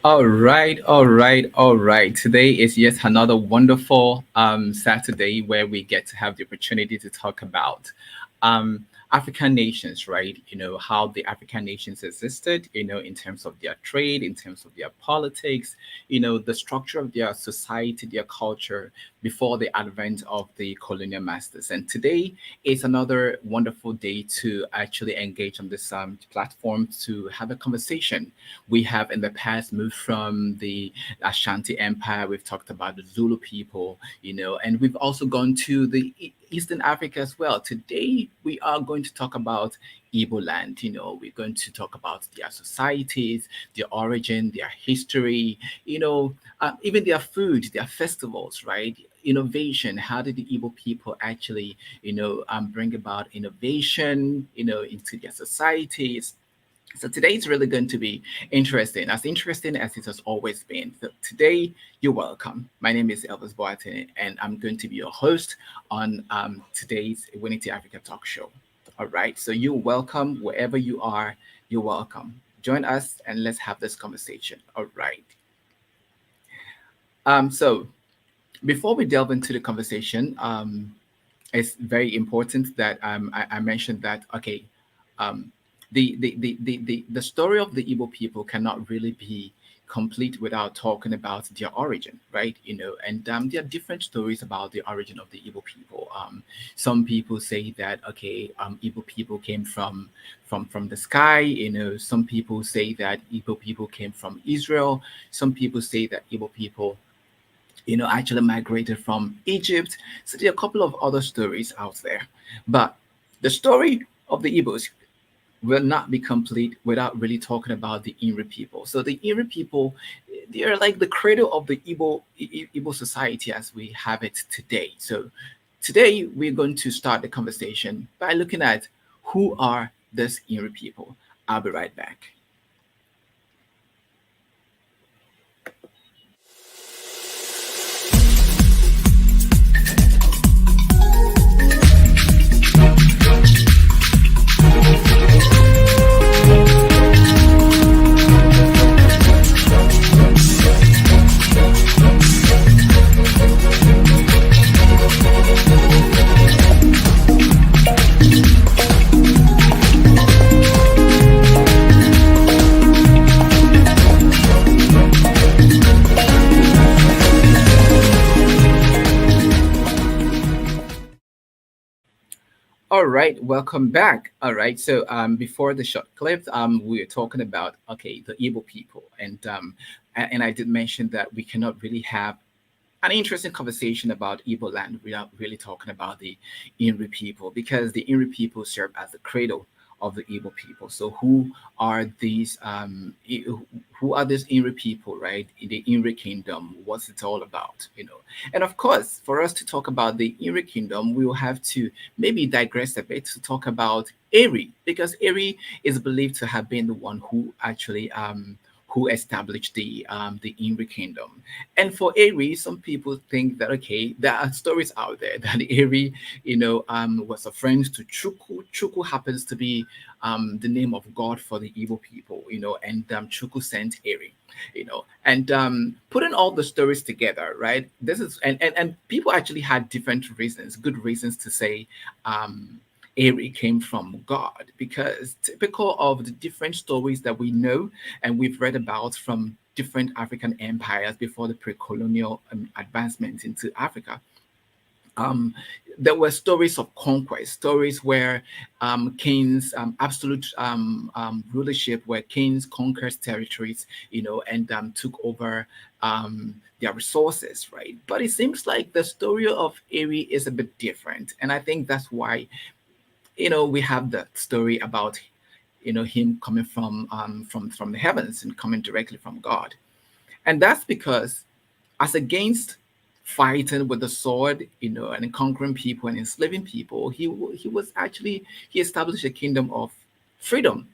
All right. Today is yet another wonderful Saturday where we get to have the opportunity to talk about African nations, right? How the African nations existed, in terms of their trade, in terms of their politics, the structure of their society, their culture before the advent of the colonial masters. And today is another wonderful day to actually engage on this platform to have a conversation. We have in the past moved from the Ashanti Empire. We've talked about the Zulu people, and we've also gone to the Eastern Africa as well. Today, we are going to talk about Igbo land. We're going to talk about their societies, their origin, their history, even their food, their festivals, right? Innovation. How did the Igbo people actually, bring about innovation, into their societies? So today is really going to be interesting as it has always been. So today, you're welcome. My name is Elvis Boateng, and I'm going to be your host on today's Iwineti Africa talk show. All right, so you're welcome wherever you are. You're welcome. Join us and let's have this conversation. All right. So before we delve into the conversation, it's very important that I mentioned that um, the story of the Igbo people cannot really be complete without talking about their origin, right? And there are different stories about the origin of the Igbo people. Some people say that Igbo people came from the sky. Some people say that Igbo people came from Israel. Some people say that Igbo people actually migrated from Egypt. So there are a couple of other stories out there. But the story of the Igbos will not be complete without really talking about the Inri people. So the Inri people, they are like the cradle of the Igbo society as we have it today. So today we're going to start the conversation by looking at who are these Inri people. I'll be right back. All right, welcome back. All right, so before the short clip, we were talking about the Igbo people, and I did mention that we cannot really have an interesting conversation about Igbo land without really talking about the Inri people because the Inri people serve as the cradle of the Igbo people. So are these who are these Inri people, right? In the Inri kingdom, what's it all about? And of course, for us to talk about the Inri kingdom, we will have to maybe digress a bit to talk about Eri, because Eri is believed to have been the one who actually who established the Inri kingdom. And for Eri, some people think that there are stories out there that Eri, was a friend to Chuku. Chuku happens to be the name of God for the Igbo people, and Chuku sent Eri. And putting all the stories together, right? This is and people actually had different reasons, good reasons to say Eri came from God, because typical of the different stories that we know and we've read about from different African empires before the pre-colonial advancement into Africa. Um, there were stories of conquest, stories where kings, absolute rulership, where kings conquered territories, and took over their resources, right? But it seems like the story of Eri is a bit different, and I think that's why we have the story about him coming from the heavens and coming directly from God, and that's because as against fighting with the sword, and conquering people and enslaving people, he established a kingdom of freedom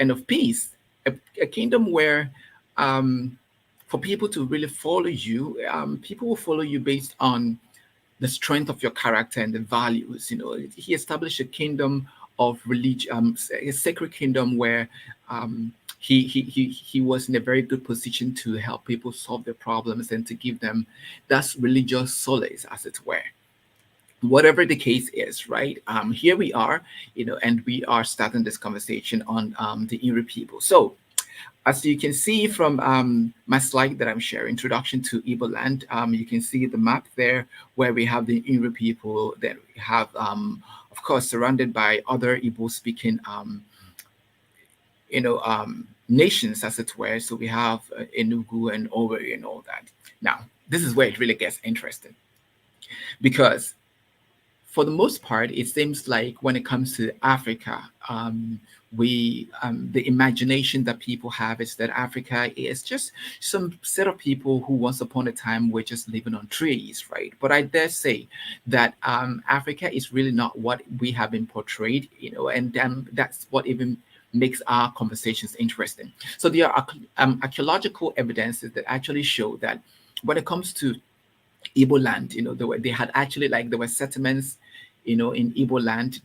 and of peace, a kingdom where um, for people to really follow you, people will follow you based on the strength of your character and the values. He established a kingdom of religion, a sacred kingdom where he was in a very good position to help people solve their problems and to give them that religious solace, as it were. Whatever the case is, right? Here we are, and we are starting this conversation on the Erie people. So as you can see from my slide that I'm sharing, Introduction to Igbo Land, you can see the map there where we have the Igbo people that we have, of course, surrounded by other Igbo speaking, nations, as it were. So we have Enugu and Owerri and all that. Now, this is where it really gets interesting because for the most part, it seems like when it comes to Africa, we the imagination that people have is that Africa is just some set of people who once upon a time were just living on trees, right? But I dare say that Africa is really not what we have been portrayed, and that's what even makes our conversations interesting. So there are archaeological evidences that actually show that when it comes to Igbo land, they had actually like there were settlements, in Igbo land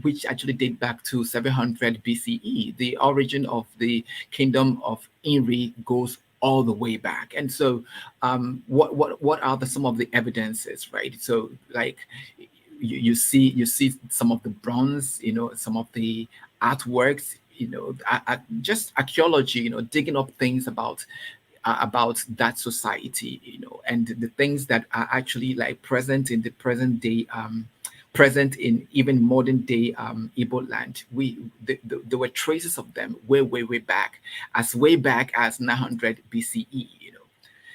which actually date back to 700 BCE. The origin of the kingdom of Inri goes all the way back. And so, what are some of the evidences, right? So, like you see some of the bronze, some of the artworks, just archaeology, digging up things about that society, and the things that are actually like present in the present day, present in even modern day Igbo land. There were traces of them way back as 900 BCE.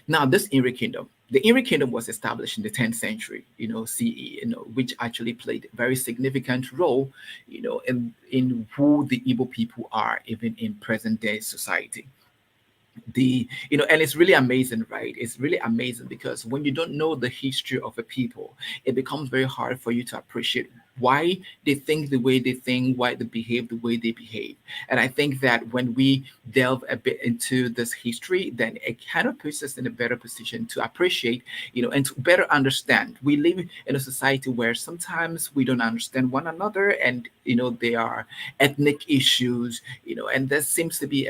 Now this Erie Kingdom. The Erie Kingdom was established in the 10th century, CE, which actually played a very significant role, in who the Igbo people are, even in present day society. And it's really amazing, right? It's really amazing because when you don't know the history of a people, it becomes very hard for you to appreciate why they think the way they think, why they behave the way they behave. And I think that when we delve a bit into this history, then it kind of puts us in a better position to appreciate, and to better understand. We live in a society where sometimes we don't understand one another, and there are ethnic issues, and there seems to be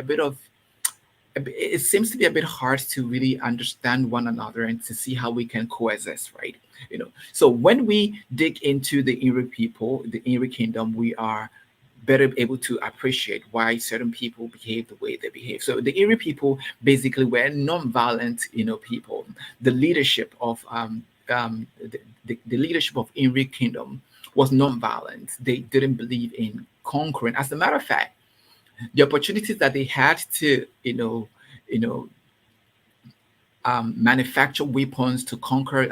it seems to be a bit hard to really understand one another and to see how we can coexist, right? So when we dig into the Erie people, the Erie kingdom, we are better able to appreciate why certain people behave the way they behave. So the Erie people basically were non-violent, people. The leadership of the leadership of Erie kingdom was non-violent. They didn't believe in conquering. As a matter of fact, the opportunities that they had to, you know, manufacture weapons to conquer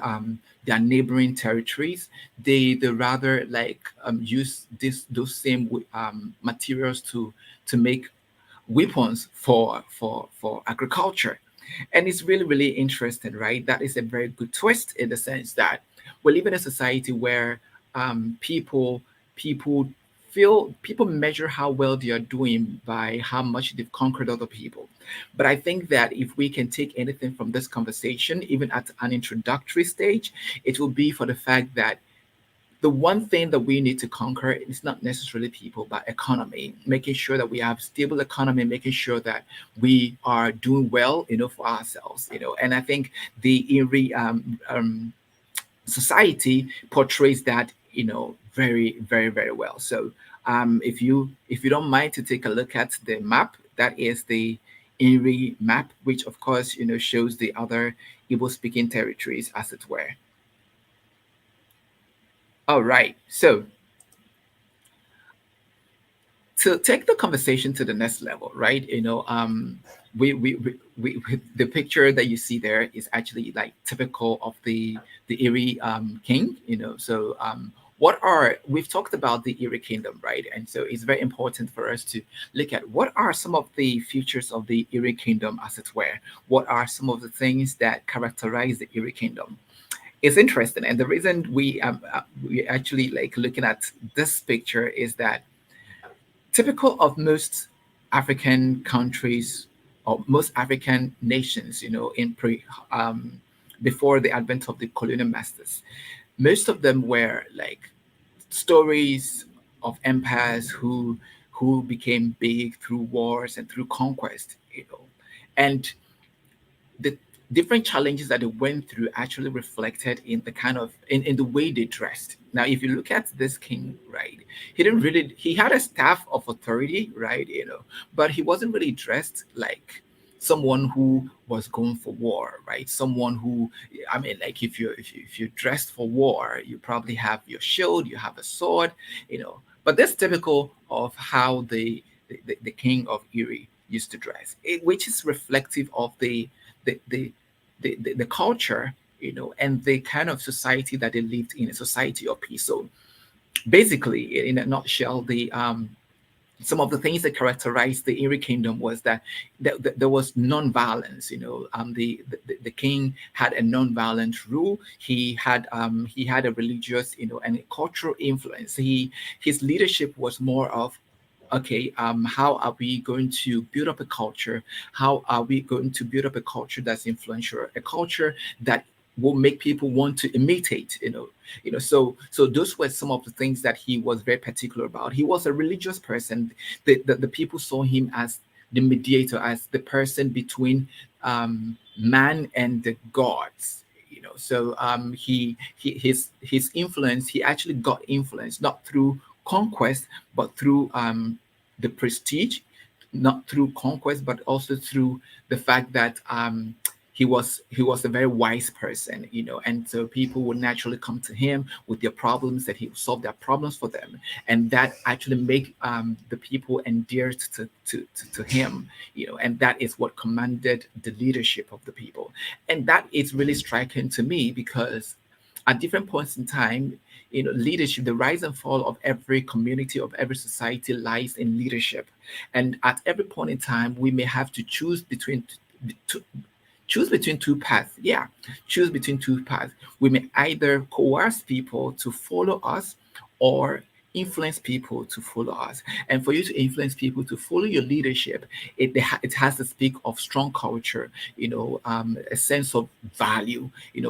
their neighboring territories, they rather like use those same materials to make weapons for agriculture. And it's really interesting, right? That is a very good twist in the sense that we live in a society where people people measure how well they are doing by how much they've conquered other people. But I think that if we can take anything from this conversation, even at an introductory stage, it will be for the fact that the one thing that we need to conquer is not necessarily people, but economy. Making sure that we have stable economy, making sure that we are doing well, for ourselves, And I think the Erie society portrays that, very well. So if you don't mind to take a look at the map, that is the Erie map, which of course shows the other Igbo speaking territories, as it were. All right. So to take the conversation to the next level, right? The picture that you see there is actually like typical of the Erie king. So what are we've talked about the Erie kingdom, right? And so it's very important for us to look at what are some of the features of the Erie kingdom, as it were. What are some of the things that characterize the Erie kingdom? It's interesting, and the reason we actually like looking at this picture is that typical of most African countries or most African nations, before the advent of the colonial masters, most of them were like stories of empires who became big through wars and through conquest, and the different challenges that they went through actually reflected in the kind of in the way they dressed. Now, if you look at this king, right, he had a staff of authority, right, but he wasn't really dressed like someone who was going for war, right? Someone who, I mean, like if you're dressed for war, you probably have your shield, you have a sword, but that's typical of how the king of Erie used to dress, which is reflective of the the the culture, and the kind of society that they lived in, a society of peace. So basically, in a nutshell, the some of the things that characterized the Erie Kingdom was that there was non-violence. The king had a non-violent rule. He had a religious, and a cultural influence. His leadership was more of, okay, how are we going to build up a culture? How are we going to build up a culture that's influential, a culture that will make people want to imitate, so those were some of the things that he was very particular about. He was a religious person. The people saw him as the mediator, as the person between man and the gods. So his influence, he actually got influence not through conquest, but through the prestige, not through conquest, but also through the fact that he was a very wise person, and so people would naturally come to him with their problems, that he would solve their problems for them, and that actually make the people endeared to him, and that is what commanded the leadership of the people, and that is really striking to me because at different points in time, leadership, the rise and fall of every community, of every society lies in leadership. And at every point in time, we may have to two, choose between two paths. Yeah, choose between two paths. We may either coerce people to follow us or influence people to follow us. And for you to influence people to follow your leadership, it has to speak of strong culture, a sense of value.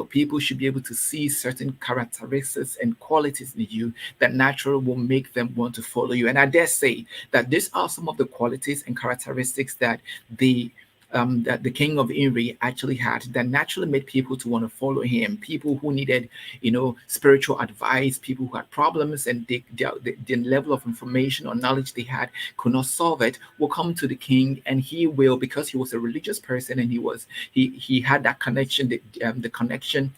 People should be able to see certain characteristics and qualities in you that naturally will make them want to follow you. And I dare say that these are some of the qualities and characteristics that the king of Erie actually had, that naturally made people to want to follow him. People who needed, spiritual advice, people who had problems, and the level of information or knowledge they had could not solve it, will come to the king, and he will, because he was a religious person, and he had that connection, the connection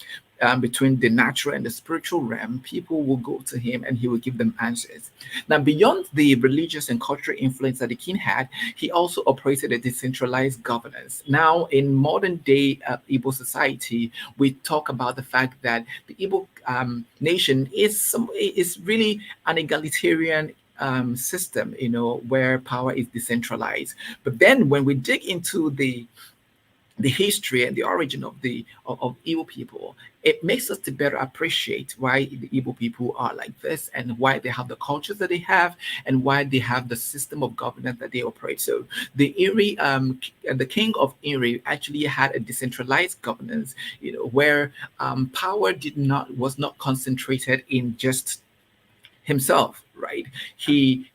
between the natural and the spiritual realm. People will go to him and he will give them answers. Now, beyond the religious and cultural influence that the king had, he also operated a decentralized governance. Now, in modern day Igbo society, we talk about the fact that the Igbo nation is really an egalitarian system, where power is decentralized. But then when we dig into the history and the origin of Igbo people, it makes us to better appreciate why the Igbo people are like this, and why they have the cultures that they have, and why they have the system of governance that they operate. So the king of Erie actually had a decentralized governance, where power was not concentrated in just himself, right? He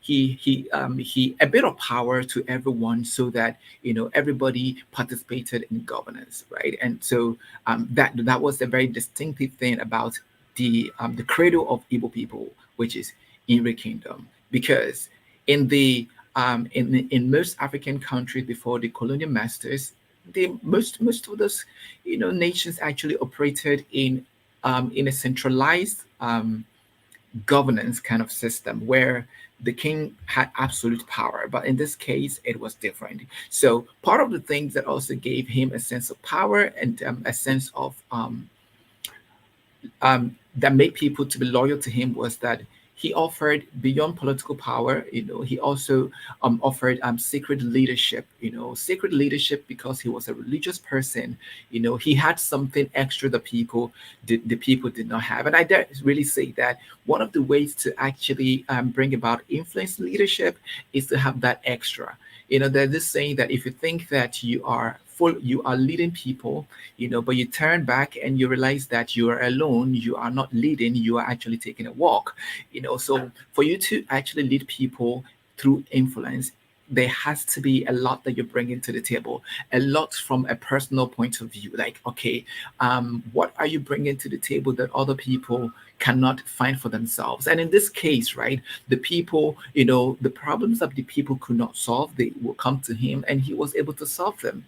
a bit of power to everyone, so that everybody participated in governance, right? And so that was a very distinctive thing about the cradle of Igbo people, which is Erie Kingdom, because in most African countries before the colonial masters, most of those nations actually operated in a centralized governance kind of system, where the king had absolute power. But in this case, it was different. So part of the things that also gave him a sense of power, and a sense of that made people to be loyal to him, was that he offered, beyond political power, he also offered sacred leadership. Sacred leadership, because he was a religious person. He had something extra that the people did not have. And I dare really say that one of the ways to actually bring about influence leadership is to have that extra. There's this saying that if you think that you are leading people, but you turn back and you realize that you are alone, you are not leading, you are actually taking a walk. So for you to actually lead people through influence, there has to be a lot that you're bringing to the table, a lot from a personal point of view. Like, okay, what are you bringing to the table that other people cannot find for themselves? And in this case, right, the people, the problems that the people could not solve, they will come to him, and he was able to solve them.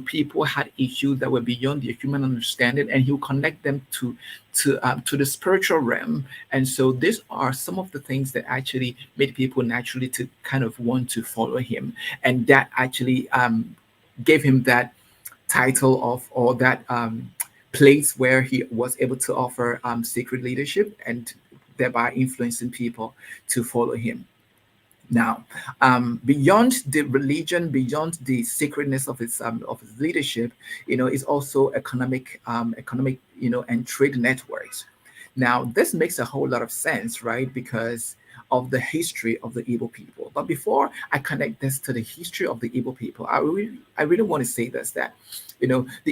People had issues that were beyond their human understanding, and he'll connect them to the spiritual realm. And so these are some of the things that actually made people naturally to kind of want to follow him, and that actually gave him that title of, or that place where he was able to offer sacred leadership, and thereby influencing people to follow him. Now, beyond the religion, beyond the sacredness of his leadership, is also economic, and trade networks. Now, this makes a whole lot of sense, right? Because of the history of the Igbo people. But before I connect this to the history of the Igbo people, I really want to say this, that the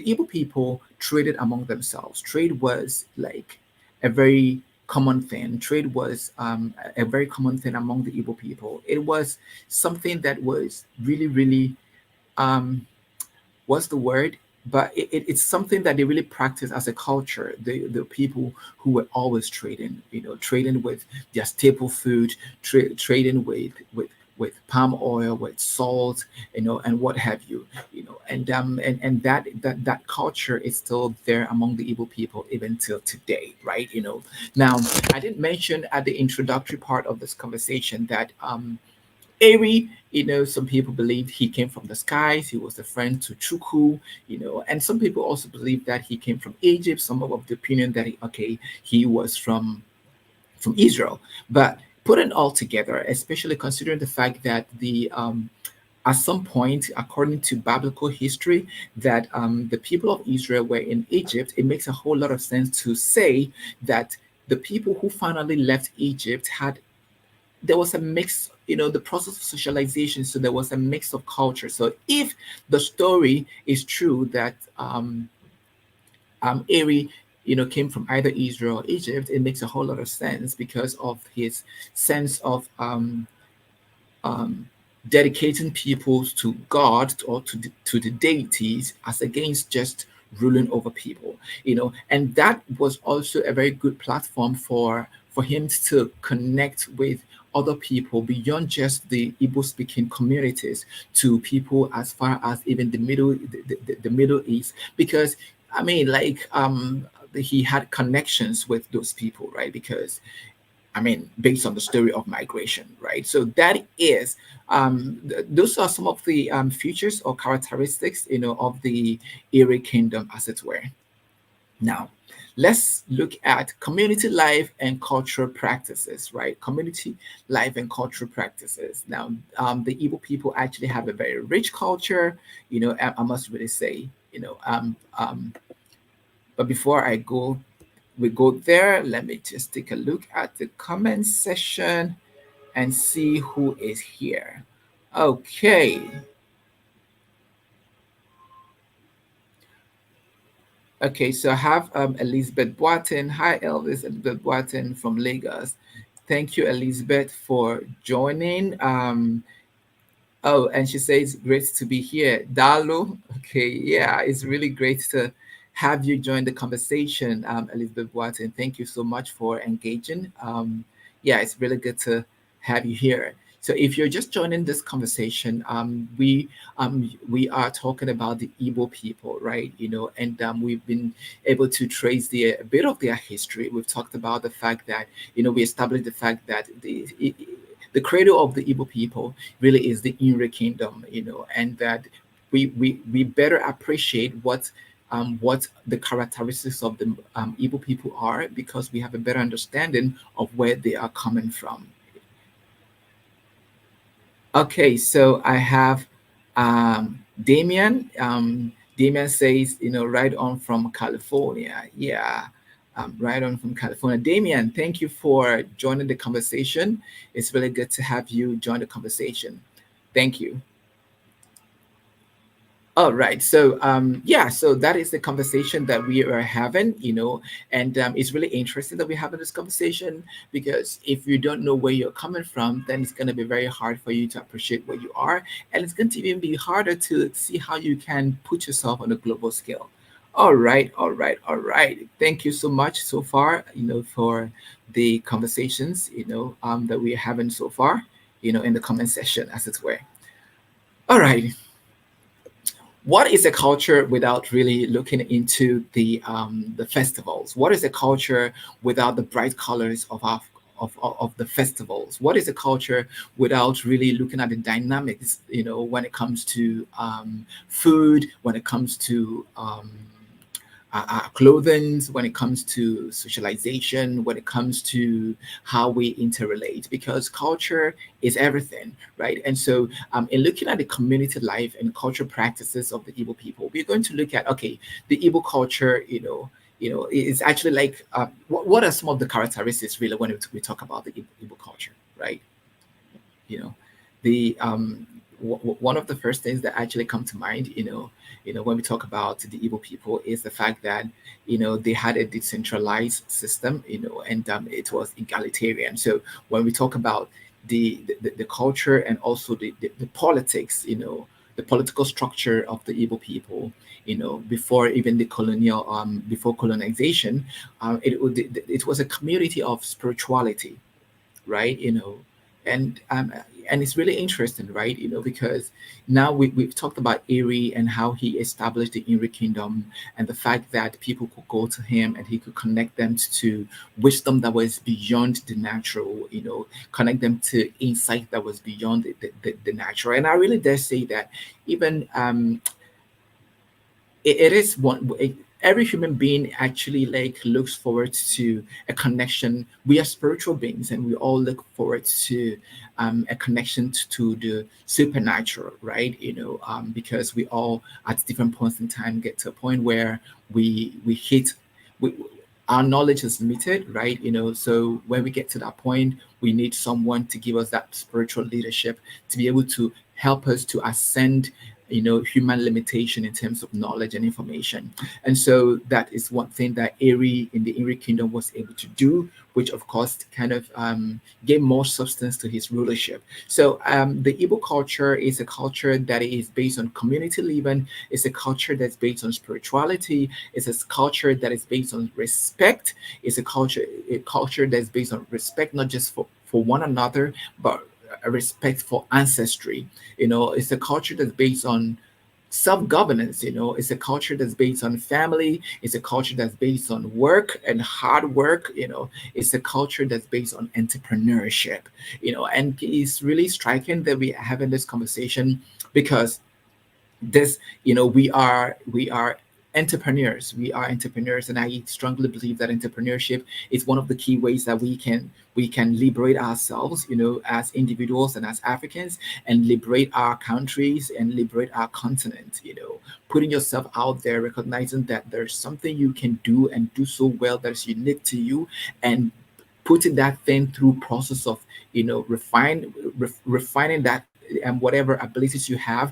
Igbo people traded among themselves. Trade was like a very common thing. Trade was a very common thing among the Igbo people. It was something that was really, really, um, what's the word? But it's something that they really practice as a culture. The people who were always trading, trading with their staple food, trading with palm oil, with salt, and what have you, and that culture is still there among the Igbo people even till today, right? Now, I didn't mention at the introductory part of this conversation that Eri, some people believed he came from the skies. He was a friend to Chukwu, and some people also believe that he came from Egypt. Some of the opinion that he was from Israel. But put it all together, especially considering the fact that at some point, according to biblical history, that the people of Israel were in Egypt, it makes a whole lot of sense to say that the people who finally left Egypt there was a mix, the process of socialization. So there was a mix of culture. So if the story is true that Eri, came from either Israel or Egypt, it makes a whole lot of sense because of his sense of um, dedicating people to God, or to the deities, as against just ruling over people. And that was also a very good platform for him to connect with other people beyond just the Igbo speaking communities, to people as far as even the Middle East, because I mean, like, he had connections with those people, right? Because I mean, based on the story of migration, right? So that is, those are some of the features or characteristics, of the Erie Kingdom, as it were. Now, let's look at community life and cultural practices, right? Community life and cultural practices. Now, the Igbo people actually have a very rich culture, I must really say, but before we go there, let me just take a look at the comment section and see who is here. Okay. Okay, so I have Elizabeth Boatin. Hi, Elvis. Elizabeth Boatin from Lagos. Thank you, Elizabeth, for joining. Oh, and she says, great to be here. Dalu, okay, yeah, it's really great to have you join the conversation, Elizabeth Watson. Thank you so much for engaging. Yeah, it's really good to have you here. So if you're just joining this conversation, we are talking about the Igbo people, right? And we've been able to trace a bit of their history. We've talked about the fact that we established the fact that the cradle of the Igbo people really is the Inre Kingdom, and that we better appreciate what the characteristics of the Igbo people are, because we have a better understanding of where they are coming from. Okay, so I have Damien. Damien says, right on from California. Yeah, right on from California. Damien, thank you for joining the conversation. It's really good to have you join the conversation. Thank you. All right. So, yeah, so that is the conversation that we are having, and it's really interesting that we're having this conversation because if you don't know where you're coming from, then it's going to be very hard for you to appreciate where you are. And it's going to even be harder to see how you can put yourself on a global scale. All right. All right. All right. Thank you so much so far, for the conversations, that we're having so far, in the comment section, as it were. All right. What is a culture without really looking into the festivals? What is a culture without the bright colors of the festivals? What is a culture without really looking at the dynamics, when it comes to food, when it comes to our clothing, when it comes to socialization, when it comes to how we interrelate, because culture is everything, right? And so, in looking at the community life and cultural practices of the Igbo people, we're going to look at, okay, the Igbo culture, it's actually like, what are some of the characteristics really when we talk about the Igbo culture, right? you know the one of the first things that actually come to mind, when we talk about the Igbo people, is the fact that they had a decentralized system, and it was egalitarian. So when we talk about the culture and also the politics, the political structure of the Igbo people, before even the colonial before colonization, it was a community of spirituality, right? And and it's really interesting, right? Because now we've talked about Erie and how he established the Erie kingdom, and the fact that people could go to him and he could connect them to wisdom that was beyond the natural, connect them to insight that was beyond the natural. And I really dare say that even it is every human being actually like looks forward to a connection. We are spiritual beings and we all look forward to a connection to the supernatural, right? Because we all at different points in time get to a point where we hit we our knowledge is limited, right? So when we get to that point, we need someone to give us that spiritual leadership to be able to help us to ascend, human limitation in terms of knowledge and information. And so that is one thing that Erie in the Erie Kingdom was able to do, which of course kind of gave more substance to his rulership. So the Igbo culture is a culture that is based on community living. It's a culture that's based on spirituality. It's a culture that is based on respect. It's a culture that's based on respect, not just for one another, but a respect for ancestry. It's a culture that's based on self-governance. It's a culture that's based on family. It's a culture that's based on work and hard work. It's a culture that's based on entrepreneurship. And it's really striking that we are having this conversation because this we are entrepreneurs, and I strongly believe that entrepreneurship is one of the key ways that we can liberate ourselves, as individuals and as Africans, and liberate our countries and liberate our continent. Putting yourself out there, recognizing that there's something you can do and do so well that's unique to you, and putting that thing through process of refining that and whatever abilities you have,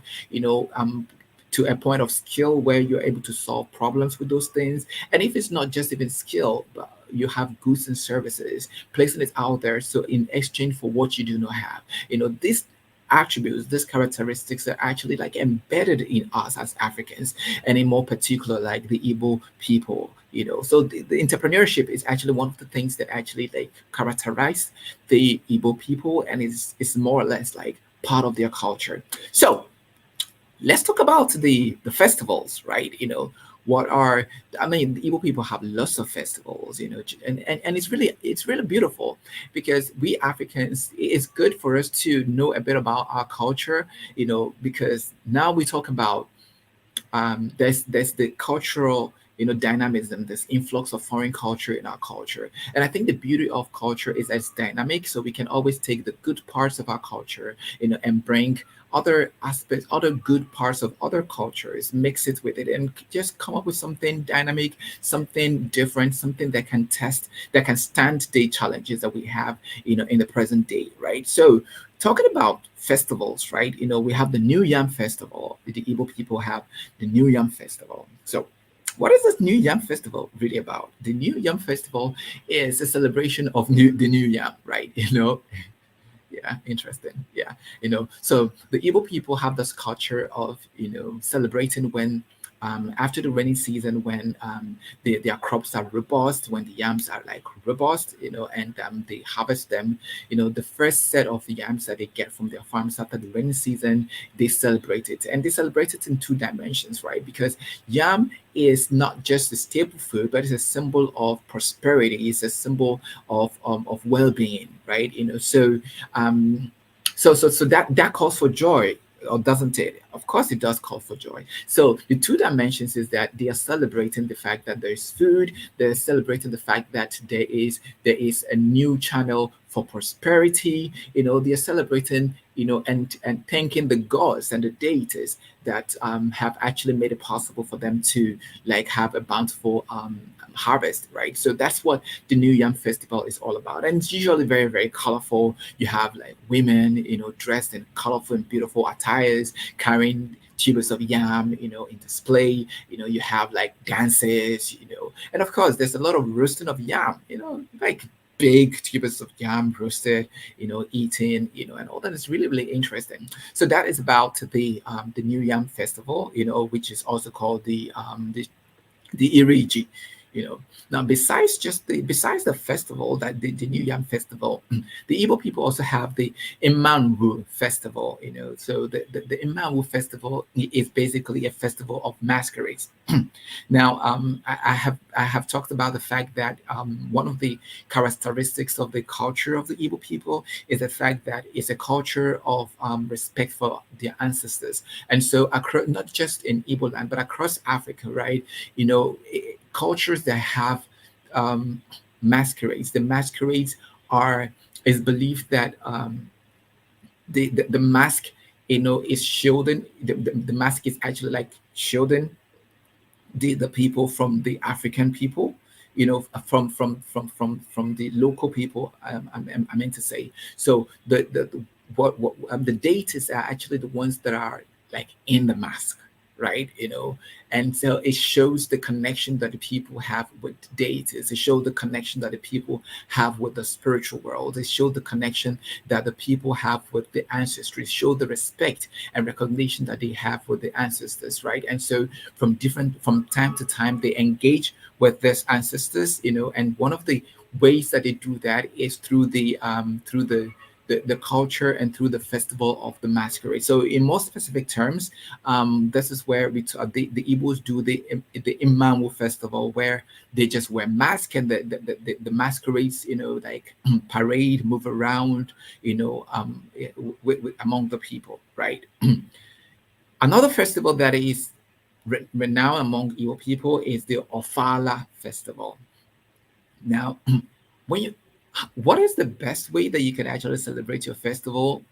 to a point of skill where you're able to solve problems with those things. And if it's not just even skill, but you have goods and services, placing it out there so in exchange for what you do not have, these attributes, these characteristics are actually like embedded in us as Africans, and in more particular like the Igbo people. So the entrepreneurship is actually one of the things that actually like characterize the Igbo people, and is more or less like part of their culture. So let's talk about the festivals, right? What are I mean, the Igbo people have lots of festivals, and it's really beautiful, because we Africans, it's good for us to know a bit about our culture, because now we talk about there's the cultural dynamism, this influx of foreign culture in our culture. And I think the beauty of culture is that it's dynamic, so we can always take the good parts of our culture, and bring other aspects, other good parts of other cultures, mix it with it, and just come up with something dynamic, something different, something that can stand the challenges that we have, in the present day, right? So talking about festivals, right? We have the New Yam Festival. The Igbo people have the New Yam Festival. So, what is this New Yam Festival really about? The New Yam Festival is a celebration of the New Yam, right? Yeah, interesting. Yeah, so the Igbo people have this culture of celebrating when after the rainy season, when their crops are robust, when the yams are like robust, and they harvest them. The first set of yams that they get from their farms after the rainy season, they celebrate it, and they celebrate it in two dimensions, right? Because yam is not just a staple food, but it's a symbol of prosperity. It's a symbol of well-being, right? Um, so that calls for joy, or doesn't it? Of course, it does call for joy. So the two dimensions is that they are celebrating the fact that there is food. They're celebrating the fact that there is a new channel for prosperity. They are celebrating, and thanking the gods and the deities that have actually made it possible for them to like have a bountiful harvest, right? So that's what the New Yam Festival is all about, and it's usually very, very colorful. You have like women, dressed in colorful and beautiful attires, carrying tubers of yam, in display. You have like dances, and of course, there's a lot of roasting of yam, like big tubers of yam roasted, eating, and all that is really, really interesting. So that is about the New Yam Festival, which is also called the Iriji. Now besides the festival, that the New Yam Festival, the Igbo people also have the Imanwu Festival. So the Imanwu Festival is basically a festival of masquerades. Now, I have talked about the fact that one of the characteristics of the culture of the Igbo people is the fact that it's a culture of respect for their ancestors, and so across, not just in Igbo land but across Africa, right? Cultures that have um, masquerades. The masquerades are is believed that the mask, is shielding. The mask is actually like shielding the people from the African people, from the local people. I meant to say. So what the deities are actually the ones that are like in the mask, right? And so it shows the connection that the people have with deities. It shows the connection that the people have with the spiritual world. It shows the connection that the people have with the ancestry. It shows the respect and recognition that they have with the ancestors, right? And so from time to time they engage with these ancestors, and one of the ways that they do that is through the culture and through the festival of the masquerade. So in more specific terms, this is where the Igbos do the Imanwu festival, where they just wear masks, and the masquerades, like parade, move around, among the people, right? Another festival that is renowned among Igbo people is the Ofala festival. Now, when you what is the best way that you can actually celebrate your festival,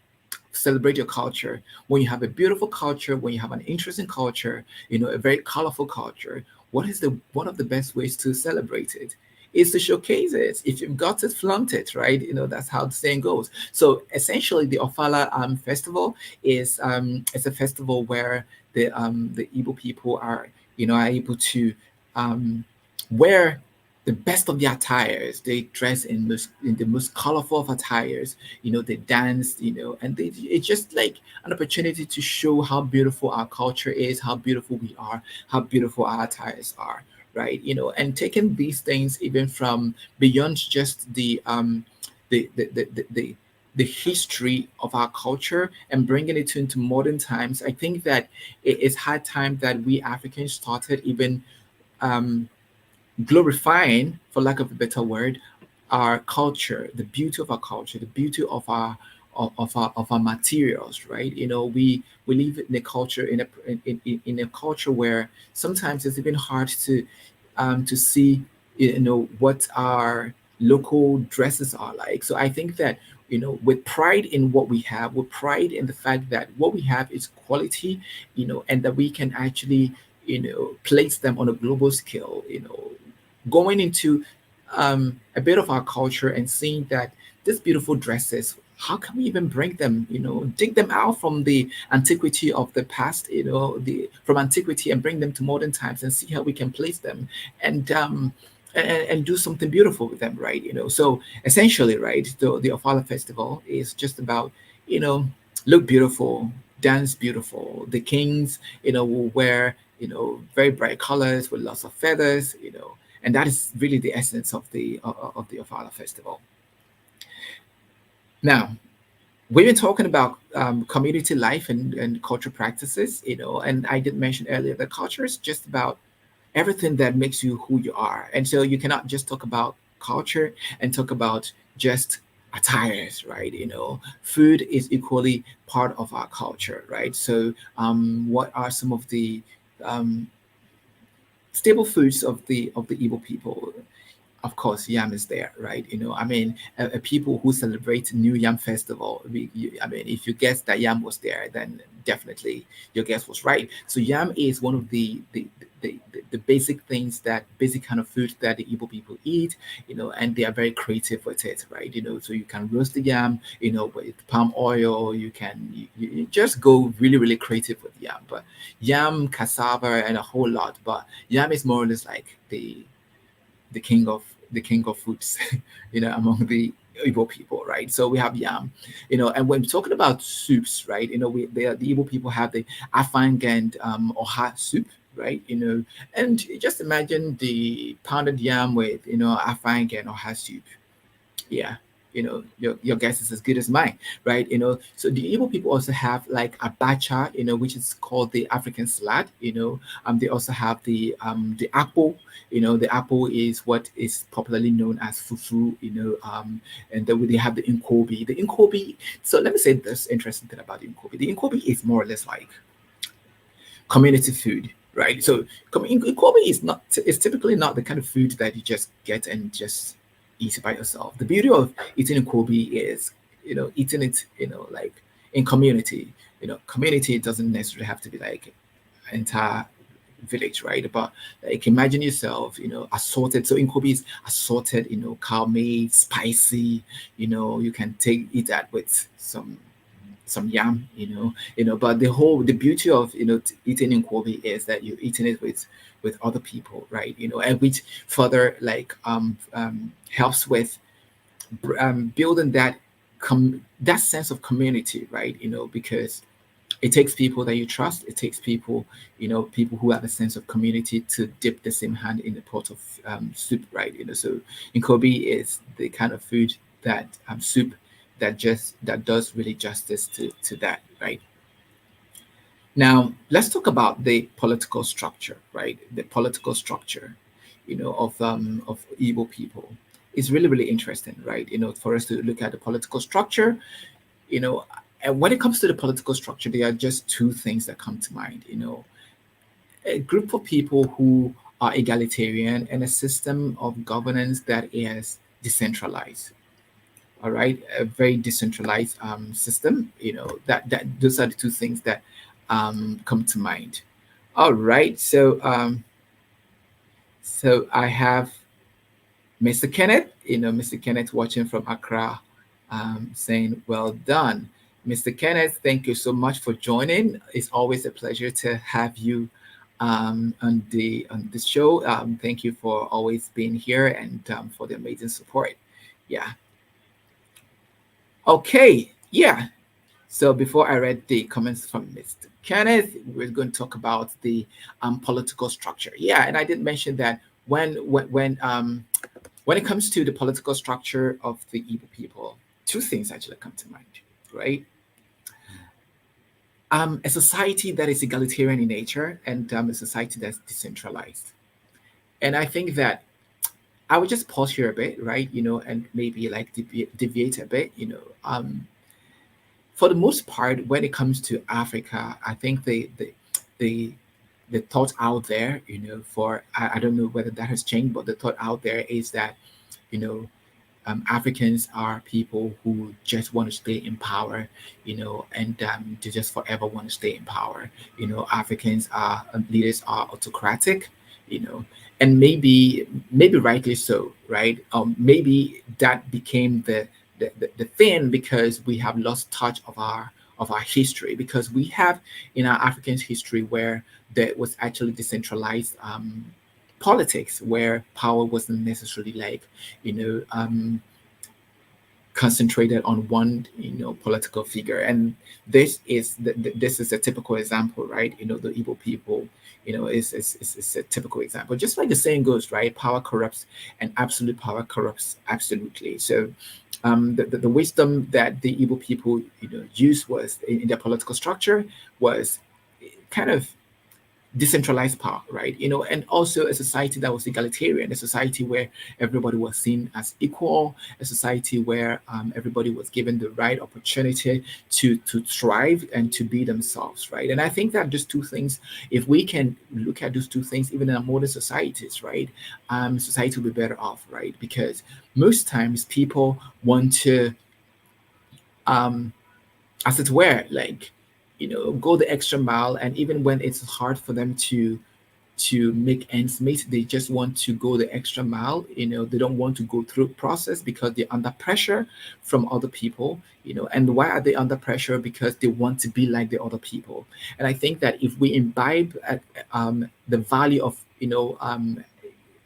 celebrate your culture? When you have a beautiful culture, when you have an interesting culture, a very colorful culture, what is the one of the best ways to celebrate it? Is to showcase it. If you've got it, flaunt it, right? That's how the saying goes. So essentially, the Ofala festival is a festival where the Igbo people are able to um, wear the best of their attires. They dress in the most colorful of attires. They dance. And it's just like an opportunity to show how beautiful our culture is, how beautiful we are, how beautiful our attires are, right? And taking these things even from beyond just the history of our culture and bringing it into modern times. I think that it is high time that we Africans started even um, glorifying, for lack of a better word, our culture, the beauty of our culture, the beauty of our materials, right? We live in a culture in a culture where sometimes it's even hard to see what our local dresses are like. So I think that with pride in what we have, with pride in the fact that what we have is quality, and that we can actually place them on a global scale, going into a bit of our culture and seeing that these beautiful dresses how can we even bring them, dig them out from the antiquity of the past, the from antiquity, and bring them to modern times and see how we can place them, and and do something beautiful with them, right? So essentially, right, the Ofala festival is just about, you know look beautiful, dance beautiful. The kings, will wear, very bright colors with lots of feathers, and that is really the essence of the Ofala festival. Now, we've been talking about community life and culture practices, and I did mention earlier that culture is just about everything that makes you who you are. And so you cannot just talk about culture and talk about just attires, right? Food is equally part of our culture, right? So, what are some of the um, staple foods of the Igbo people? Of course, yam is there, right? I mean, people who celebrate New Yam Festival. I mean, if you guess that yam was there, then definitely your guess was right. So yam is one of the basic things, that basic kind of food that the Igbo people eat, and they are very creative with it, right? So you can roast the yam, with palm oil. You just go really, really creative with yam. But yam, cassava, and a whole lot. But yam is more or less like the king of foods, among the Igbo people, right? So we have yam, and when talking about soups, right? The Igbo people have the afang and oha soup, right? And just imagine the pounded yam with afang and oha soup. Yeah, your guess is as good as mine, right? So the Igbo people also have like abacha, which is called the African salad. They also have the apple. The apple is what is popularly known as fufu. And then they have the inkobi. The inkobi. So let me say this interesting thing about the inkobi. The inkobi is more or less like community food, right? So Kobe is typically not the kind of food that you just get and just eat it by yourself. The beauty of eating Kobe is, eating it, like in community. Community doesn't necessarily have to be like entire village, right? But like imagine yourself, assorted. So in Kobe is assorted, cow made, spicy. You can eat that with some yam, but the beauty of eating in Kobe is that you're eating it with other people, right? And which further like helps with building that sense of community, right? Because it takes people that you trust. It takes people, people who have a sense of community to dip the same hand in the pot of soup, right? So Inkobi is the kind of food that soup that does really justice to that, right? Now let's talk about the political structure, right? The political structure, of Igbo people is really, really interesting, right? For us to look at the political structure, you know and when it comes to the political structure, there are just two things that come to mind. A group of people who are egalitarian, and a system of governance that is decentralized. All right, a very decentralized system. That those are the two things that come to mind. All right, so I have Mr. Kenneth, Mr. Kenneth watching from Accra, saying, well done. Mr. Kenneth, thank you so much for joining. It's always a pleasure to have you on this show. Thank you for always being here, and for the amazing support. Yeah. Okay. Yeah. So before I read the comments from Mr. Kenneth, we're going to talk about the political structure. Yeah, and I did mention that when it comes to the political structure of the Igbo people, two things actually come to mind, right? A society that is egalitarian in nature, and a society that's decentralized. And I think that I would just pause here a bit, right? And maybe like deviate a bit. For the most part, when it comes to Africa, I think the the thought out there, for I don't know whether that has changed, but the thought out there is that you know Africans are people who just want to stay in power, and they just forever want to stay in power. Africans are leaders are autocratic, you know, and maybe rightly so, right? Maybe that became the thin, because we have lost touch of our history, because we have in our African history where there was actually decentralized politics, where power wasn't necessarily like, you know, concentrated on one, political figure. And this is a typical example, right? The Igbo people, is a typical example. Just like the saying goes, right? Power corrupts, and absolute power corrupts absolutely. So the wisdom that the Igbo people, used was in their political structure was kind of decentralized power, right? And also a society that was egalitarian, a society where everybody was seen as equal, a society where everybody was given the right opportunity to thrive and to be themselves, right? And I think that those two things, if we can look at those two things, even in our modern societies, right, society will be better off, right? Because most times people want to um, as it were, like, go the extra mile, and even when it's hard for them to make ends meet, they just want to go the extra mile. They don't want to go through process because they're under pressure from other people. And why are they under pressure? Because they want to be like the other people. And I think that if we imbibe the value of,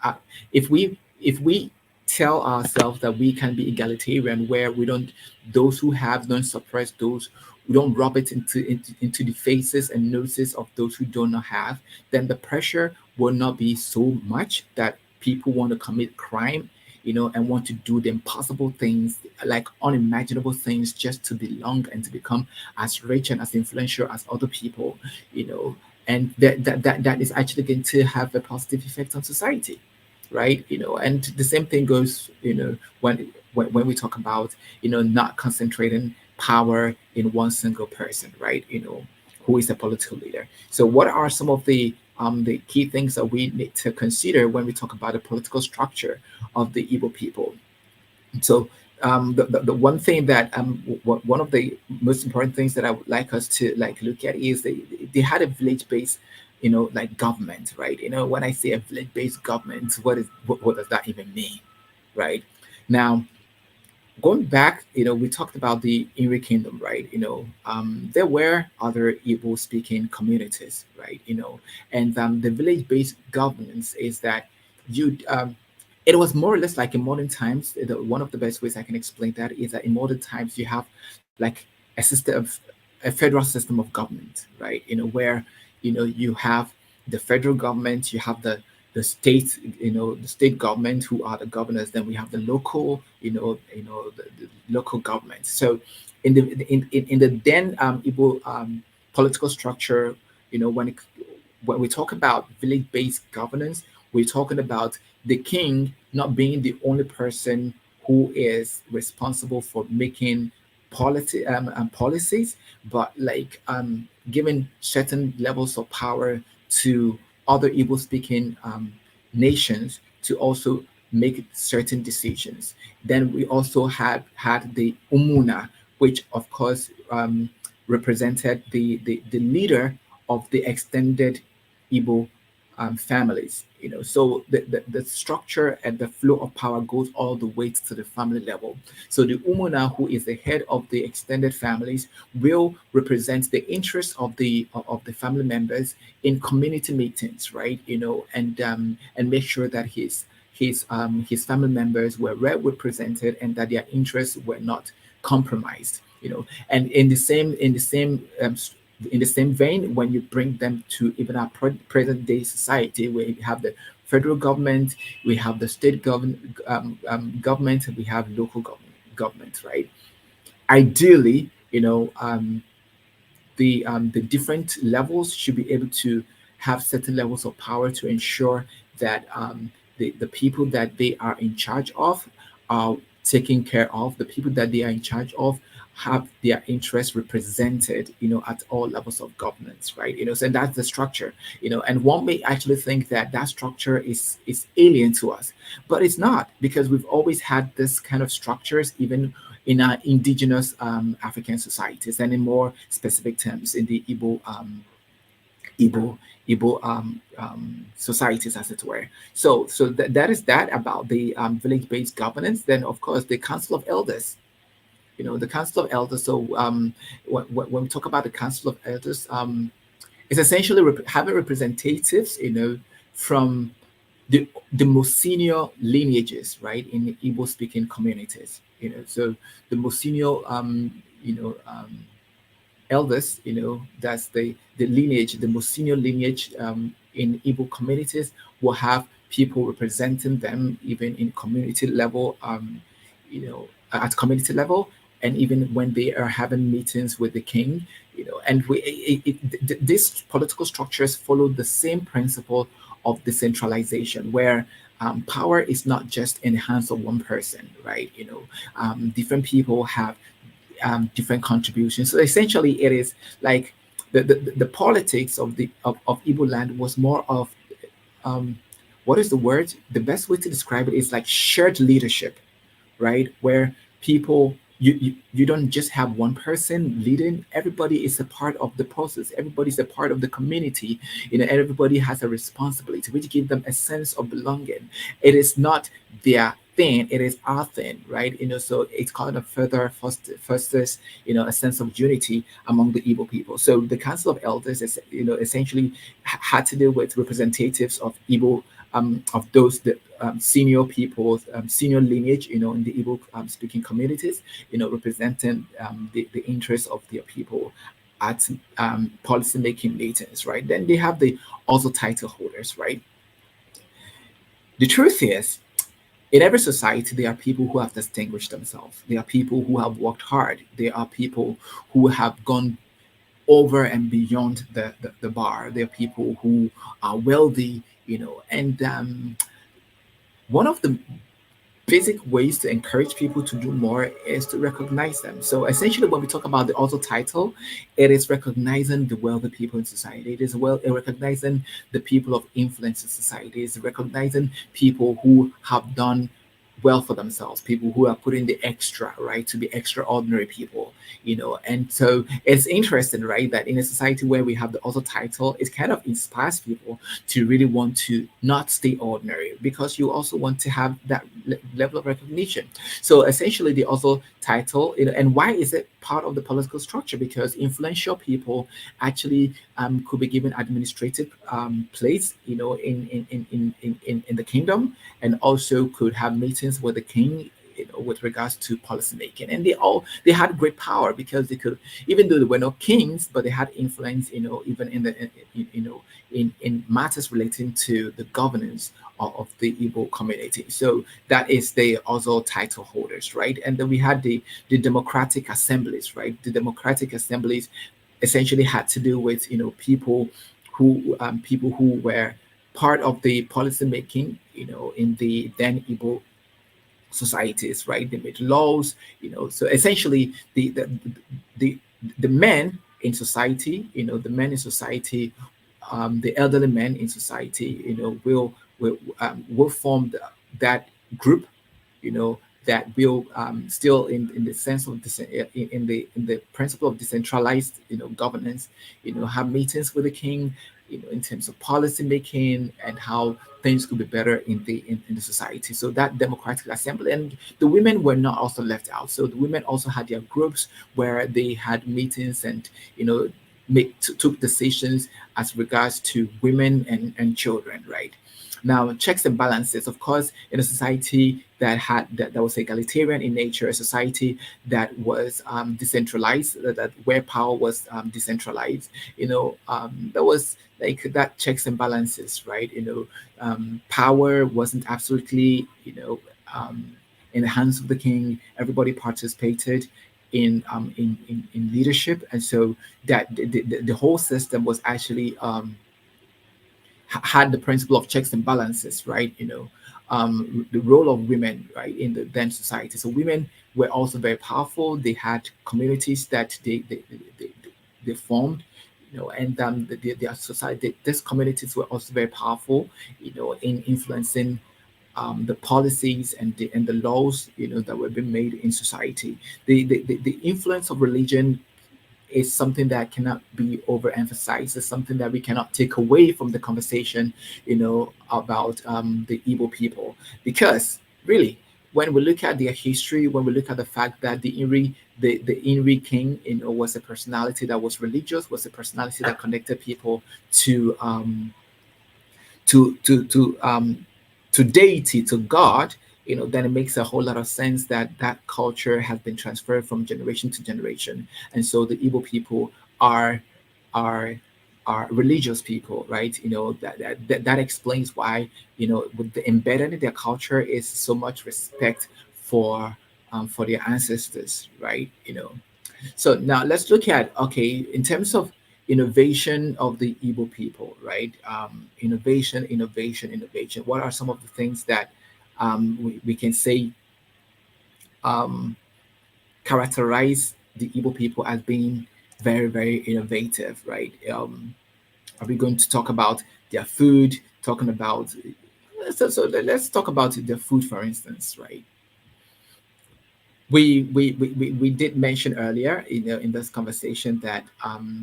uh, if we tell ourselves that we can be egalitarian, where we don't, those who have don't suppress those, we don't rub it into the faces and noses of those who do not have, then the pressure will not be so much that people want to commit crime, and want to do the impossible things, like unimaginable things, just to belong and to become as rich and as influential as other people, you know and that is actually going to have a positive effect on society, right? And the same thing goes, when we talk about, not concentrating power in one single person, right? Who is a political leader. So what are some of the key things that we need to consider when we talk about the political structure of the Igbo people? So the one thing that one of the most important things that I would like us to like look at is they had a village based, like government, right? When I say a village based government, what does that even mean, right? Now, going back, we talked about the Erie Kingdom, right? There were other Igbo speaking communities, right? And the village based governance is that you it was more or less like in modern times. One of the best ways I can explain that is that in modern times you have like a federal system of government, right? Where you have the federal government, you have the state, the state government who are the governors. Then we have the local, the local government. So in the then Igbo political structure, when we talk about village-based governance, we're talking about the king not being the only person who is responsible for making policies, but like giving certain levels of power to other Igbo-speaking nations to also make certain decisions. Then we also had the Umuna, which of course represented the leader of the extended Igbo families. So the structure and the flow of power goes all the way to the family level. So the Umuna, who is the head of the extended families, will represent the interests of the family members in community meetings, right? And make sure that his family members were well represented and that their interests were not compromised. And in the same vein, when you bring them to even our present day society, where we have the federal government, we have the state government, and we have local government, right? Ideally, the different levels should be able to have certain levels of power to ensure that the people that they are in charge of are taken care of. The people that they are in charge of have their interests represented, at all levels of governance, right? So that's the structure, and one may actually think that that structure is alien to us, but it's not, because we've always had this kind of structures, even in our indigenous African societies, and in more specific terms in the Igbo societies, as it were. So that is that about the village-based governance. Then, of course, the Council of Elders. The Council of Elders. So when we talk about the Council of Elders, it's essentially having representatives, from the most senior lineages, right, in the Igbo speaking communities. So the most senior, elders, that's the lineage, the most senior lineage in Igbo communities will have people representing them even in community level, at community level, and even when they are having meetings with the king, and these political structures follow the same principle of decentralization, where power is not just in the hands of one person, right? Different people have different contributions. So essentially, it is like the politics of Igbo land was more of, um, what is the word? The best way to describe it is like shared leadership, right? Where people, you don't just have one person leading. Everybody is a part of the process. Everybody's a part of the community. Everybody has a responsibility, which gives them a sense of belonging. It is not their thing, it is our thing, right? So it kind of further fosters, a sense of unity among the Igbo people. So the Council of Elders is, essentially had to do with representatives of Igbo, of those that senior people, senior lineage, in the Igbo speaking communities, representing the interests of their people at policy making meetings, right? Then they have the also title holders, right? The truth is, in every society, there are people who have distinguished themselves. There are people who have worked hard. There are people who have gone over and beyond the bar. There are people who are wealthy, and one of the basic ways to encourage people to do more is to recognize them. So essentially, when we talk about the author title, it is recognizing the wealthy people in society. It is recognizing the people of influence in society. It's recognizing people who have done well for themselves, people who are putting the extra, right, to be extraordinary people, And so it's interesting, right, that in a society where we have the author title, it kind of inspires people to really want to not stay ordinary, because you also want to have that level of recognition. So essentially, the author title, and why is it part of the political structure? Because influential people actually could be given administrative place, in the kingdom, and also could have meetings with the king, with regards to policy making. And they had great power, because they could, even though they were not kings, but they had influence, even in matters relating to the governance of the Igbo community. So that is the also title holders, right? And then we had the democratic assemblies, right? The democratic assemblies essentially had to do with, people who were part of the policy making, in the then Igbo societies, right? They made laws, So essentially, the the men in society, the men in society, the elderly men in society, will form that group, that will, still in the sense of in the principle of decentralized, governance, have meetings with the king, in terms of policy making and how things could be better in the society. So that democratic assembly, and the women were not also left out. So the women also had their groups where they had meetings and, took decisions as regards to women and children, right? Now, checks and balances, of course, in a society that was egalitarian in nature, a society that was decentralized, that where power was decentralized, there was like that checks and balances, right? Power wasn't absolutely, in the hands of the king. Everybody participated in leadership, and so that the whole system was actually, had the principle of checks and balances, right? The role of women, right, in the then society. So women were also very powerful. They had communities that they formed, and their society. These communities were also very powerful, in influencing the policies and the laws, that were being made in society. The influence of religion is something that cannot be overemphasized. It's something that we cannot take away from the conversation, about the Igbo people. Because really, when we look at their history, when we look at the fact that the Iri the Inri king, was a personality that was religious, was a personality that connected people to to to to um to deity, to God, then it makes a whole lot of sense that that culture has been transferred from generation to generation. And so the Igbo people are are are religious people, right? That explains why, with the embedded in their culture is so much respect for their ancestors, right? So now let's look at, okay, in terms of innovation of the Igbo people, right? Innovation, innovation, innovation. What are some of the things that we can say um, characterize the Igbo people as being very, very innovative, right? Are we going to talk about their food? Talking about let's talk about their food, for instance, right? We did mention earlier in this conversation that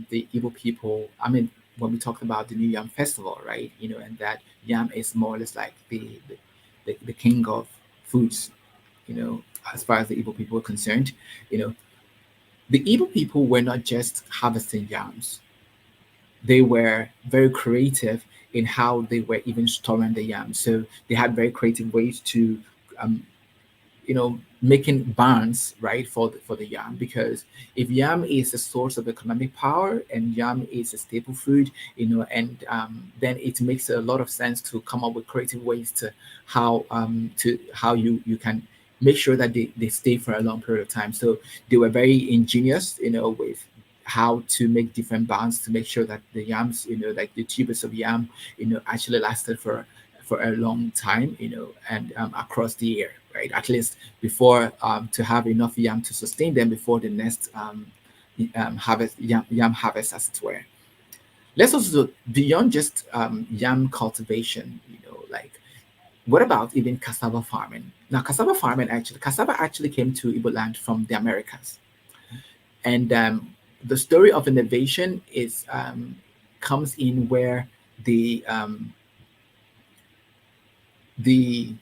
the Igbo people, I mean, when we talked about the New Yam Festival, right? And that yam is more or less like the king of foods, as far as the Igbo people are concerned. You know, the Igbo people were not just harvesting yams; they were very creative in how they were even storing the yams. So they had very creative ways to um, making barns, right, for the yam, because if yam is a source of economic power and yam is a staple food, and then it makes a lot of sense to come up with creative ways to how you can make sure that they stay for a long period of time. So they were very ingenious, with how to make different barns to make sure that the yams, like the tubers of yam, actually lasted for a long time, and across the year, right? At least before, to have enough yam to sustain them before the next harvest, yam harvest, as it were. Let's also, beyond just yam cultivation, like, what about even cassava farming? Now, cassava actually came to Igbo land from the Americas, and the story of innovation is comes in where the the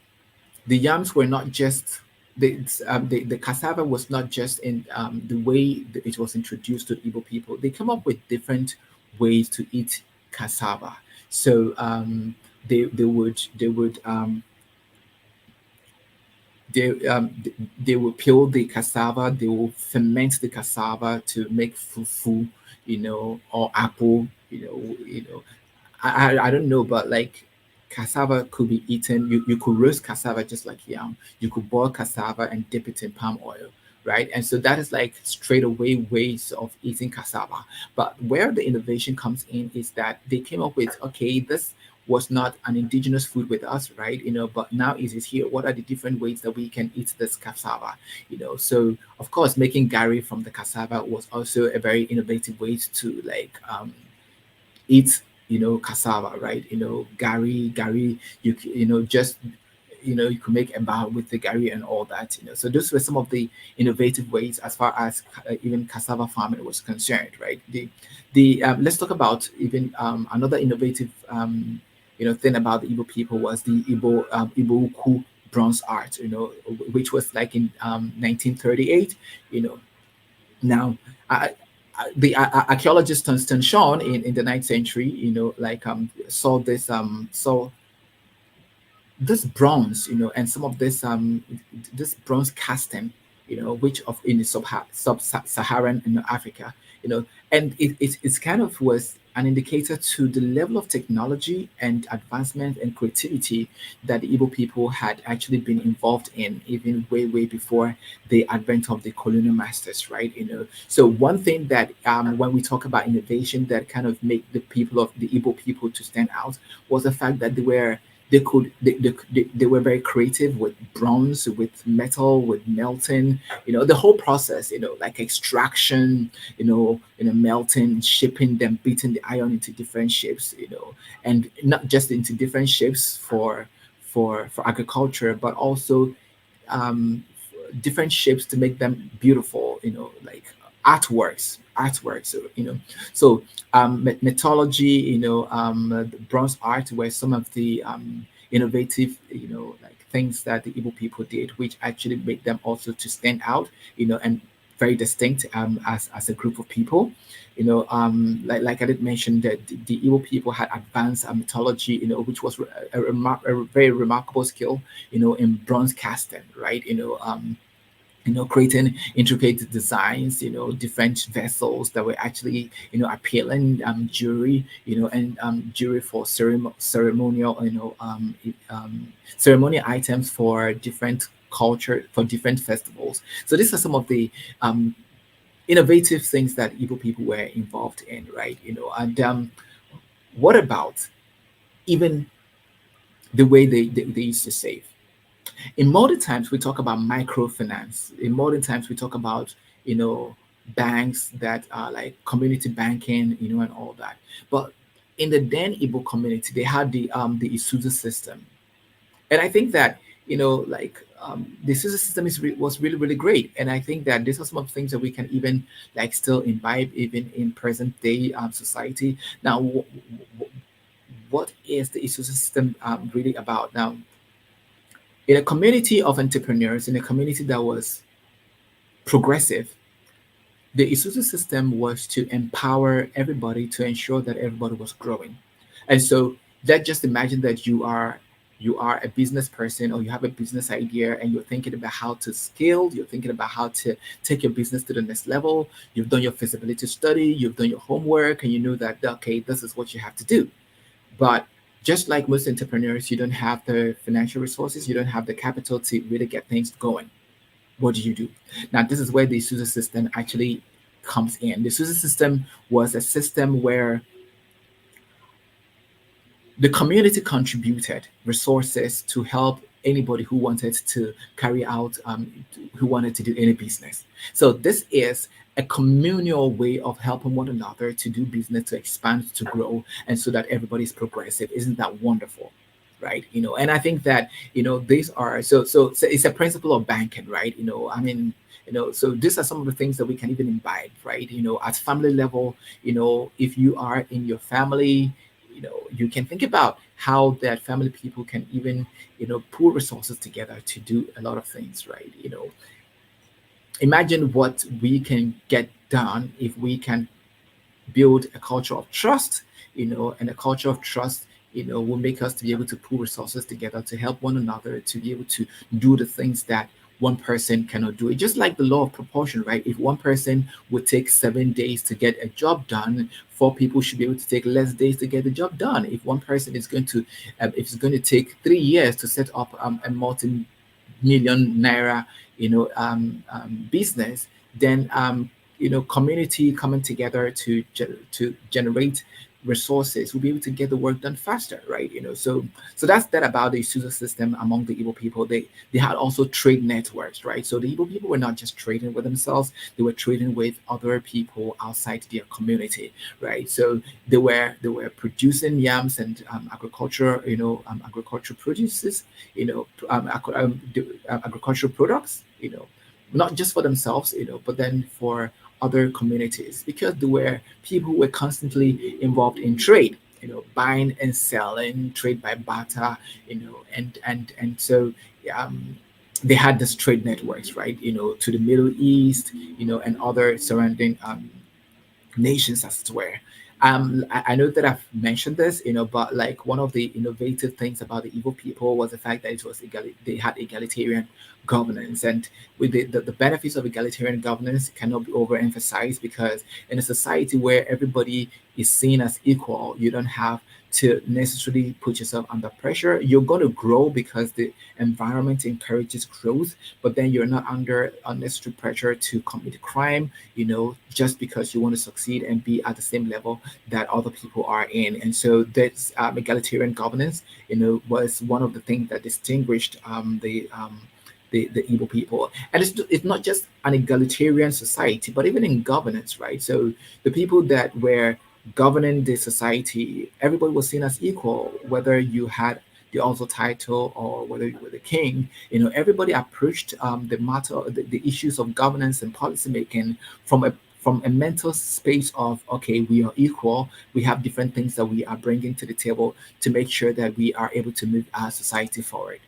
the yams were not just the cassava was not just in the way that it was introduced to Igbo people. They come up with different ways to eat cassava. So they will peel the cassava, they will ferment the cassava to make fufu, or apple, I don't know, but like cassava could be eaten. You could roast cassava just like yam. You could boil cassava and dip it in palm oil, right? And so that is like straight away ways of eating cassava. But where the innovation comes in is that they came up with, okay, this was not an indigenous food with us, right? But now it is here. What are the different ways that we can eat this cassava? So of course, making gari from the cassava was also a very innovative way to like eat cassava, right? Gari, just you could make eba with the gari and all that. So those were some of the innovative ways as far as even cassava farming was concerned, right? The Let's talk about even another innovative thing about the Igbo people was the Igbo Uku bronze art, which was like in 1938. Now, the archaeologist Tungsten Sean in the ninth century, like saw this bronze, and some of this bronze casting, which of in the sub-Saharan Africa, and it's kind of was an indicator to the level of technology and advancement and creativity that the Igbo people had actually been involved in, even way, way before the advent of the colonial masters, right? So one thing that when we talk about innovation that kind of make the people of the Igbo people to stand out was the fact that they were very creative with bronze, with metal, with melting, the whole process, like extraction, melting, shaping them, beating the iron into different shapes, and not just into different shapes for agriculture, but also different shapes to make them beautiful, like artworks, so metallurgy, the bronze art were some of the innovative, like things that the Igbo people did, which actually made them also to stand out, and very distinct as a group of people. Like I did mention that the Igbo people had advanced mythology, which was a very remarkable skill, in bronze casting, right? Creating intricate designs, different vessels that were actually, appealing jewelry, and jewelry for ceremonial, ceremonial items for different culture, for different festivals. So these are some of the innovative things that Igbo people were involved in, right? And what about even the way they used to save? In modern times, we talk about microfinance. In modern times, we talk about, banks that are like community banking, and all that. But in the then Igbo community, they had the Isuzu system. And I think that, the Isuzu system was really, really great. And I think that these are some of the things that we can even like still imbibe even in present day society. Now, what is the Isuzu system really about? Now, in a community of entrepreneurs, in a community that was progressive, the Isuzu system was to empower everybody to ensure that everybody was growing. And so let's just imagine that you are a business person, or you have a business idea and you're thinking about how to scale, you're thinking about how to take your business to the next level. You've done your feasibility study, you've done your homework, and you know that, okay, this is what you have to do. But just like most entrepreneurs, you don't have the financial resources, you don't have the capital to really get things going. What do you do? Now, this is where the Isuzu system actually comes in. The Isuzu system was a system where the community contributed resources to help anybody who wanted to carry out, who wanted to do any business. So this is a communal way of helping one another to do business, to expand, to grow, and so that everybody's progressive. Isn't that wonderful? Right. And I think that, these are, so it's a principle of banking, right? I mean, so these are some of the things that we can even imbibe, right? At family level, if you are in your family, you can think about how that family people can even, pool resources together to do a lot of things, right? Imagine what we can get done if we can build a culture of trust, and a culture of trust, will make us to be able to pool resources together to help one another to be able to do the things that one person cannot do. It's just like the law of proportion, right? If one person would take 7 days to get a job done, four people should be able to take less days to get the job done. If one person is going to, if it's going to take 3 years to set up a multi-million naira, business, then community coming together to generate resources will be able to get the work done faster, right? So that's that about the Isuzu system among the Igbo people. They had also trade networks, right? So the Igbo people were not just trading with themselves; they were trading with other people outside their community, right? So they were producing yams and agriculture, agricultural produces, agricultural products, not just for themselves, but then for other communities, because there were people who were constantly involved in trade, buying and selling, trade by barter, and so um, they had this trade networks, right, to the Middle East, and other surrounding nations as it were. I know that I've mentioned this, but like one of the innovative things about the Igbo people was the fact that they had egalitarian governance, and with the benefits of egalitarian governance cannot be overemphasized, because in a society where everybody is seen as equal, you don't have to necessarily put yourself under pressure. You're going to grow because the environment encourages growth, but then you're not under unnecessary pressure to commit crime, just because you want to succeed and be at the same level that other people are in. And so that's egalitarian governance, was one of the things that distinguished the Igbo people. And it's not just an egalitarian society, but even in governance, right? So the people that were governing the society, everybody was seen as equal, whether you had the also title or whether you were the king. Everybody approached the issues of governance and policy making from a mental space of, okay, we are equal, we have different things that we are bringing to the table to make sure that we are able to move our society forward.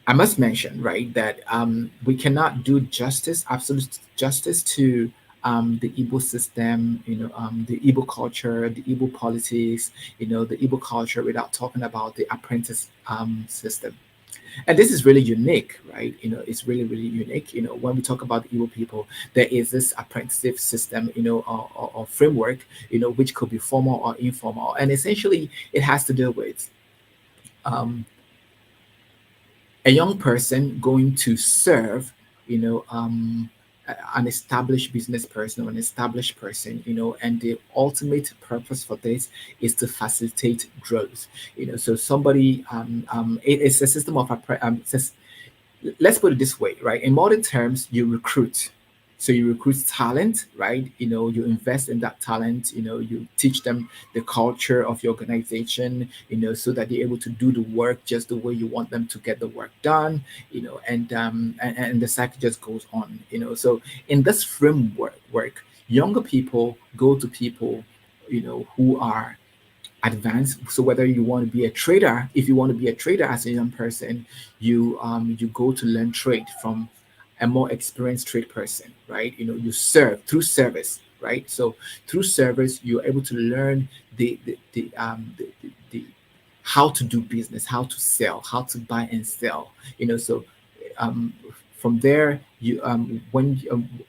I must mention, right, that we cannot do justice, absolute justice to the Igbo system, the Igbo culture, the Igbo politics, the Igbo culture without talking about the apprentice system. And this is really unique, right? It's really, really unique. When we talk about the Igbo people, there is this apprenticeship system, or framework, which could be formal or informal. And essentially, it has to do with um, a young person going to serve, you know, an established business person or an established person, and the ultimate purpose for this is to facilitate growth. So somebody, it's a system of let's put it this way, right? In modern terms, you recruit. So you recruit talent, right? You invest in that talent, you teach them the culture of your organization, so that they're able to do the work just the way you want them to get the work done, and the cycle just goes on, So in this framework, younger people go to people, who are advanced. So whether you want to be a trader, if you want to be a trader as a young person, you go to learn trade from a more experienced trade person, right? You serve through service, right? So through service, you're able to learn the how to do business, how to sell, how to buy and sell. So um, from there, you when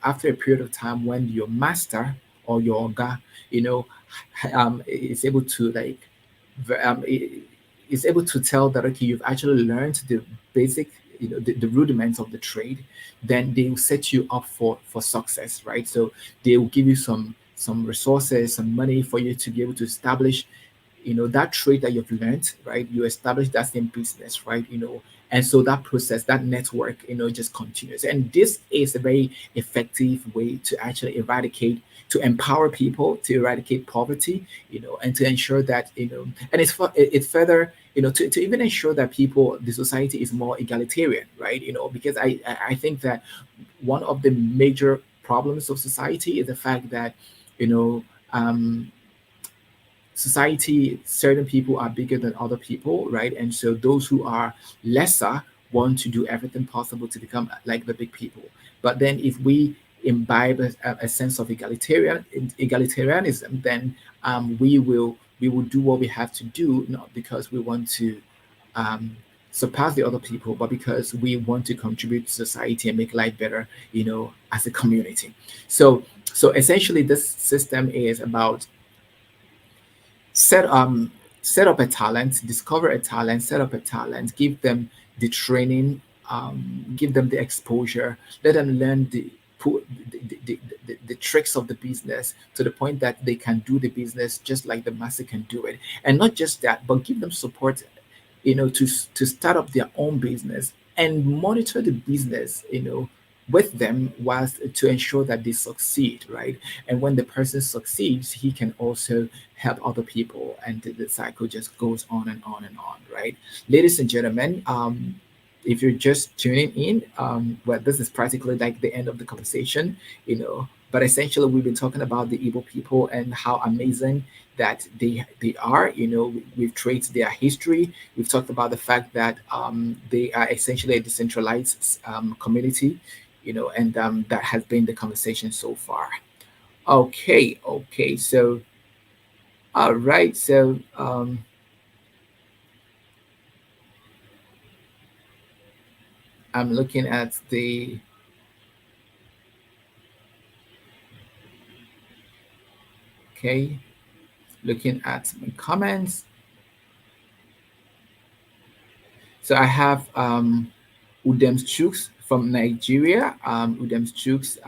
after a period of time, when your master or your oga, is able to like is able to tell that, okay, you've actually learned the basic, the rudiments of the trade, then they will set you up for success, right? So they will give you some resources, some money for you to be able to establish, that trade that you've learned, right? You establish that same business, right? And so that process, that network, just continues. And this is a very effective way to actually eradicate, to empower people, to eradicate poverty, and to ensure that, and it's further, to even ensure that people, the society is more egalitarian, right? Because I think that one of the major problems of society is the fact that, you know, um, society, certain people are bigger than other people, right? And so those who are lesser want to do everything possible to become like the big people. But then if we imbibe a sense of egalitarianism, then we will do what we have to do, not because we want to um, surpass the other people, but because we want to contribute to society and make life better, as a community. So essentially, this system is about set set up a talent, discover a talent, set up a talent, give them the training, give them the exposure, let them learn the tricks of the business to the point that they can do the business just like the master can do it. And not just that, but give them support, to start up their own business and monitor the business, with them, whilst to ensure that they succeed, right? And when the person succeeds, he can also help other people, and the cycle just goes on and on and on, right? Ladies and gentlemen, if you're just tuning in, well, this is practically like the end of the conversation, but essentially we've been talking about the Igbo people and how amazing that they are. We've traced their history. We've talked about the fact that they are essentially a decentralized community, and that has been the conversation so far. Okay, so all right, so I'm looking at the okay, looking at my comments. So I have Udems Chooks from Nigeria. Udems Chooks,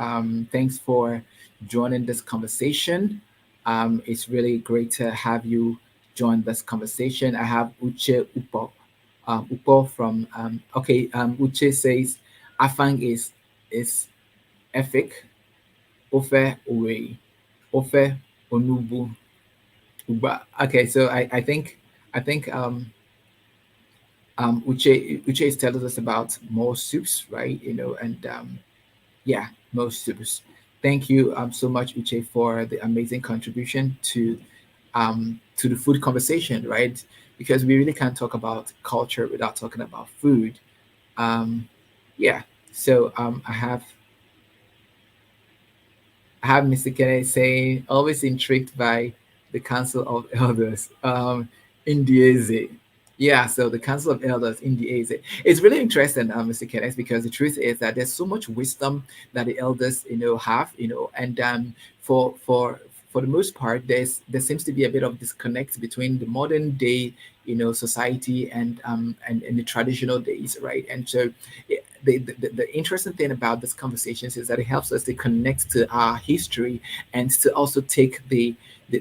thanks for joining this conversation. It's really great to have you join this conversation. I have Uche Upo from okay. Uche says Afang is Efik Ofe Uwe Ofe Onubu Uba. Okay, so I think Uche is telling us about more soups, right? And yeah, most soups. Thank you so much, Uche, for the amazing contribution to the food conversation, right? Because we really can't talk about culture without talking about food. Um, yeah. So I have Mr. Kenneth saying, always intrigued by the Council of Elders, in the AZ. Yeah, so the Council of Elders in the AZ. It's really interesting, Mr. Kenneth, because the truth is that there's so much wisdom that the elders, have, and for the most part, there seems to be a bit of disconnect between the modern day, society and the traditional days, right? And so the interesting thing about these conversations is that it helps us to connect to our history and to also take the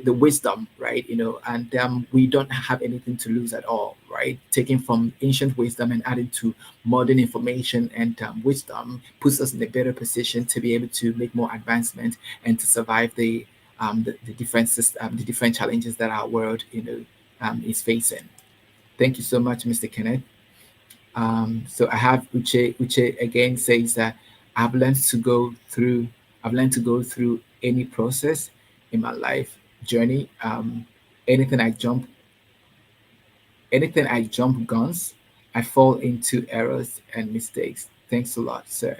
wisdom, right? And we don't have anything to lose at all, right? Taking from ancient wisdom and adding to modern information and wisdom puts us in a better position to be able to make more advancement and to survive the different challenges that our world, is facing. Thank you so much, Mr. Kenneth. So I have Uche. Uche again says that I've learned to go through. I've learned to go through any process in my life journey. Anything I jump, anything I jump guns, I fall into errors and mistakes. Thanks a lot, sir.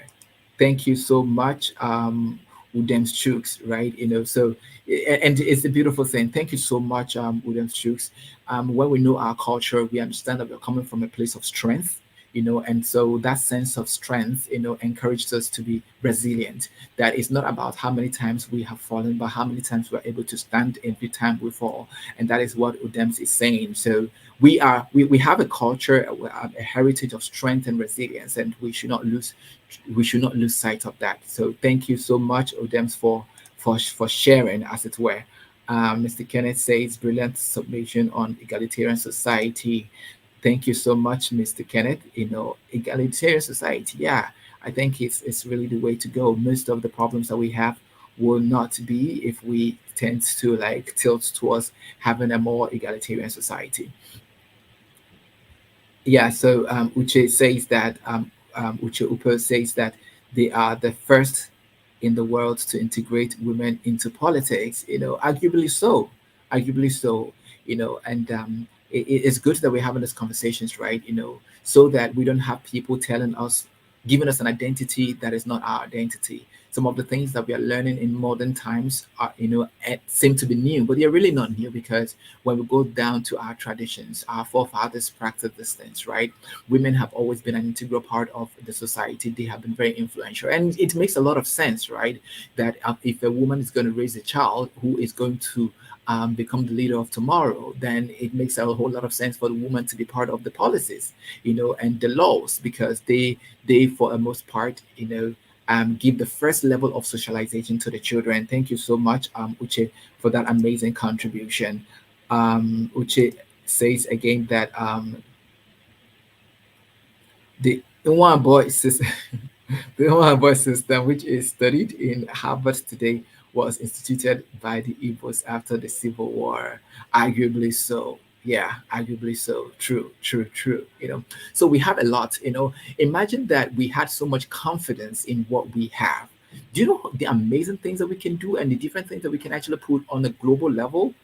Thank you so much, Udem Chooks, right? And it's a beautiful thing. Thank you so much, Udem Chooks. When we know our culture, we understand that we're coming from a place of strength, and so that sense of strength, encourages us to be resilient. That is not about how many times we have fallen, but how many times we're able to stand every time we fall. And that is what Udem is saying. So we have a culture, a heritage of strength and resilience, and we should not lose sight of that. So thank you so much, Odems, for sharing, as it were. Mr. Kenneth says, brilliant submission on egalitarian society. Thank you so much, Mr. Kenneth. Egalitarian society, yeah, I think it's really the way to go. Most of the problems that we have will not be if we tend to like tilt towards having a more egalitarian society. Yeah, so Uche says that Uche Upo says that they are the first in the world to integrate women into politics. Arguably so. And it's good that we're having these conversations, right? So that we don't have people telling us, giving us an identity that is not our identity. Some of the things that we are learning in modern times seem to be new, but they're really not new because when we go down to our traditions, our forefathers practiced these things, right? Women have always been an integral part of the society. They have been very influential. And it makes a lot of sense, right? That if a woman is going to raise a child who is going to become the leader of tomorrow, then it makes a whole lot of sense for the woman to be part of the policies, and the laws, because they for the most part, give the first level of socialization to the children. Thank you so much, Uche, for that amazing contribution. Uche says again that the one boy system, the one boy system, which is studied in Harvard today, was instituted by the Igbos after the Civil War. Arguably so. Yeah, arguably so. True, true, true. So we have a lot. Imagine that we had so much confidence in what we have. Do you know the amazing things that we can do and the different things that we can actually put on a global level?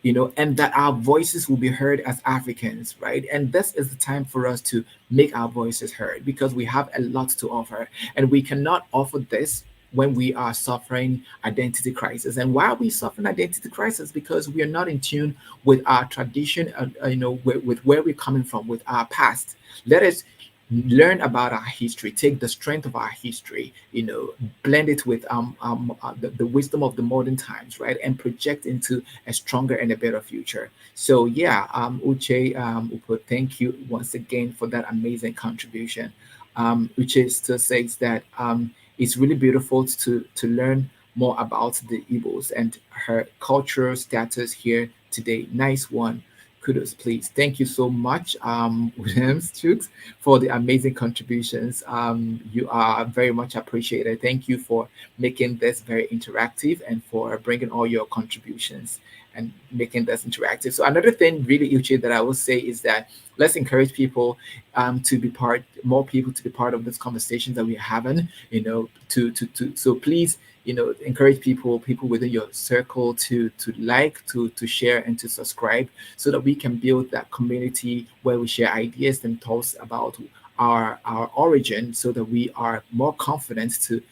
And that our voices will be heard as Africans, right? And this is the time for us to make our voices heard because we have a lot to offer, and we cannot offer this when we are suffering identity crisis. And why are we suffering identity crisis? Because we are not in tune with our tradition, with where we're coming from, with our past. Let us learn about our history, take the strength of our history, blend it with the wisdom of the modern times, right, and project into a stronger and a better future. So yeah, Uche, Upo, thank you once again for that amazing contribution. Uche still says that it's really beautiful to learn more about the Igbos and her cultural status here today. Nice one. Kudos, please. Thank you so much, Williams Chooks, for the amazing contributions. You are very much appreciated. Thank you for making this very interactive and for bringing all your contributions and making this interactive. So another thing really, Uche, that I will say is that let's encourage people to be more people to be part of this conversation that we're having, so please, encourage people within your circle to like, to share, and to subscribe so that we can build that community where we share ideas and thoughts about our origin, so that we are more confident to,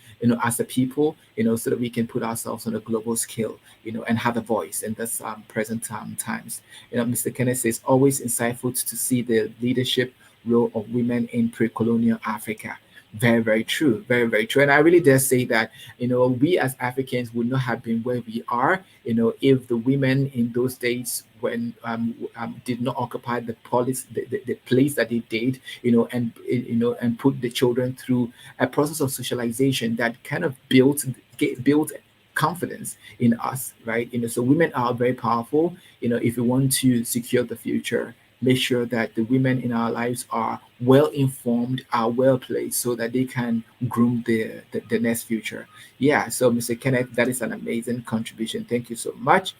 as a people, so that we can put ourselves on a global scale, and have a voice in this present times. Mr. Kenneth says, always insightful to see the leadership role of women in pre-colonial Africa. Very, very true. Very, very true. And I really dare say that, we as Africans would not have been where we are, if the women in those days, when did not occupy the place that they did, and put the children through a process of socialization that kind of built confidence in us, right? So women are very powerful. If we want to secure the future, make sure that the women in our lives are well informed, are well placed, so that they can groom the next future. Yeah, so Mr. Kenneth, that is an amazing contribution. Thank you so much.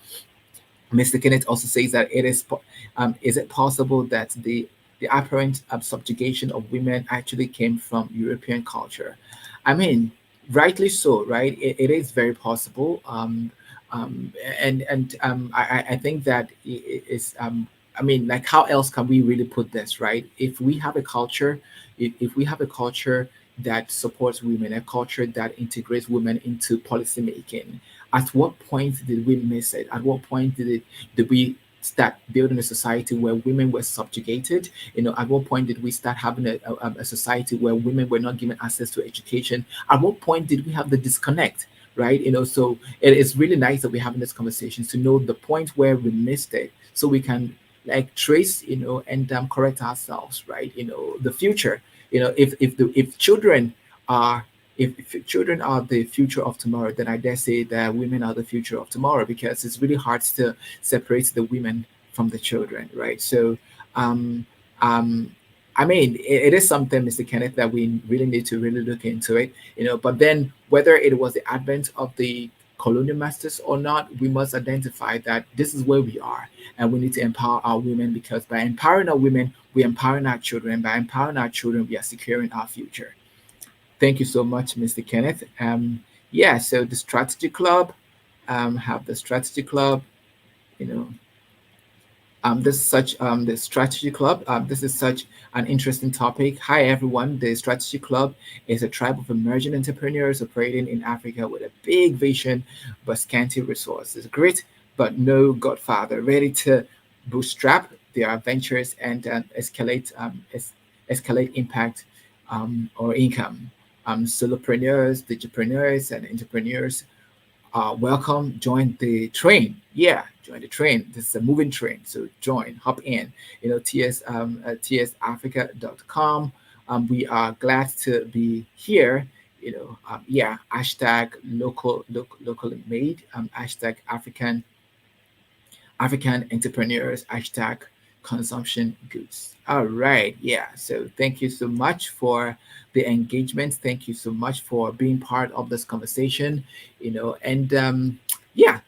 Mr. Kenneth also says that is it possible that the apparent subjugation of women actually came from European culture? I mean, rightly so, right? It is very possible. I think that is, I mean, like, how else can we really put this, right? If we have a culture, if we have a culture that supports women, a culture that integrates women into policymaking, at what point did we miss it? At what point did we start building a society where women were subjugated? At what point did we start having a society where women were not given access to education? At what point did we have the disconnect? Right? So it is really nice that we're having this conversation to know the point where we missed it, so we can like trace, and correct ourselves, right? The future, if children are if children are the future of tomorrow, then I dare say that women are the future of tomorrow, because it's really hard to separate the women from the children, right? So, um, um, I mean, it is something, Mr. Kenneth, that we really need to really look into it, But then, whether it was the advent of the colonial masters or not, we must identify that this is where we are, and we need to empower our women, because by empowering our women, we're empowering our children. By empowering our children, we are securing our future. Thank you so much, Mr. Kenneth. Yeah, so the Strategy Club, have the Strategy Club, you know, this is such the strategy club. This is such an interesting topic. Hi everyone. The strategy club is a tribe of emerging entrepreneurs operating in Africa with a big vision but scanty resources. Great, but no godfather. Ready to bootstrap their ventures and escalate impact or income. Solopreneurs, digipreneurs, and entrepreneurs, welcome, join the train. Yeah, join the train. This is a moving train, so join, hop in. Tsafrica.com. We are glad to be here. Yeah, hashtag locally made. Hashtag African entrepreneurs, hashtag consumption goods. All right. Yeah. So thank you so much for the engagement. Thank you so much for being part of this conversation. And yeah,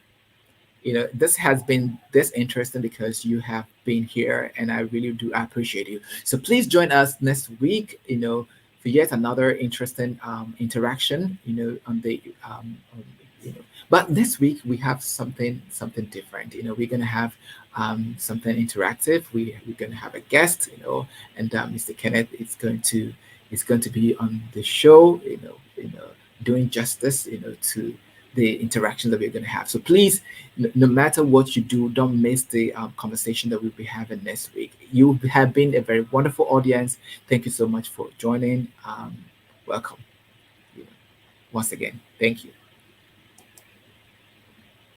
this has been this interesting because you have been here, and I really do appreciate you. So please join us next week, for yet another interesting interaction, on the you know but this week we have something different. We're going to have something interactive. We're going to have a guest, and Mr. Kenneth is going to be on the show, doing justice, to the interaction that we're going to have. So please, no matter what you do, don't miss the conversation that we'll be having next week. You have been a very wonderful audience. Thank you so much for joining. Welcome, you know, once again. Thank you.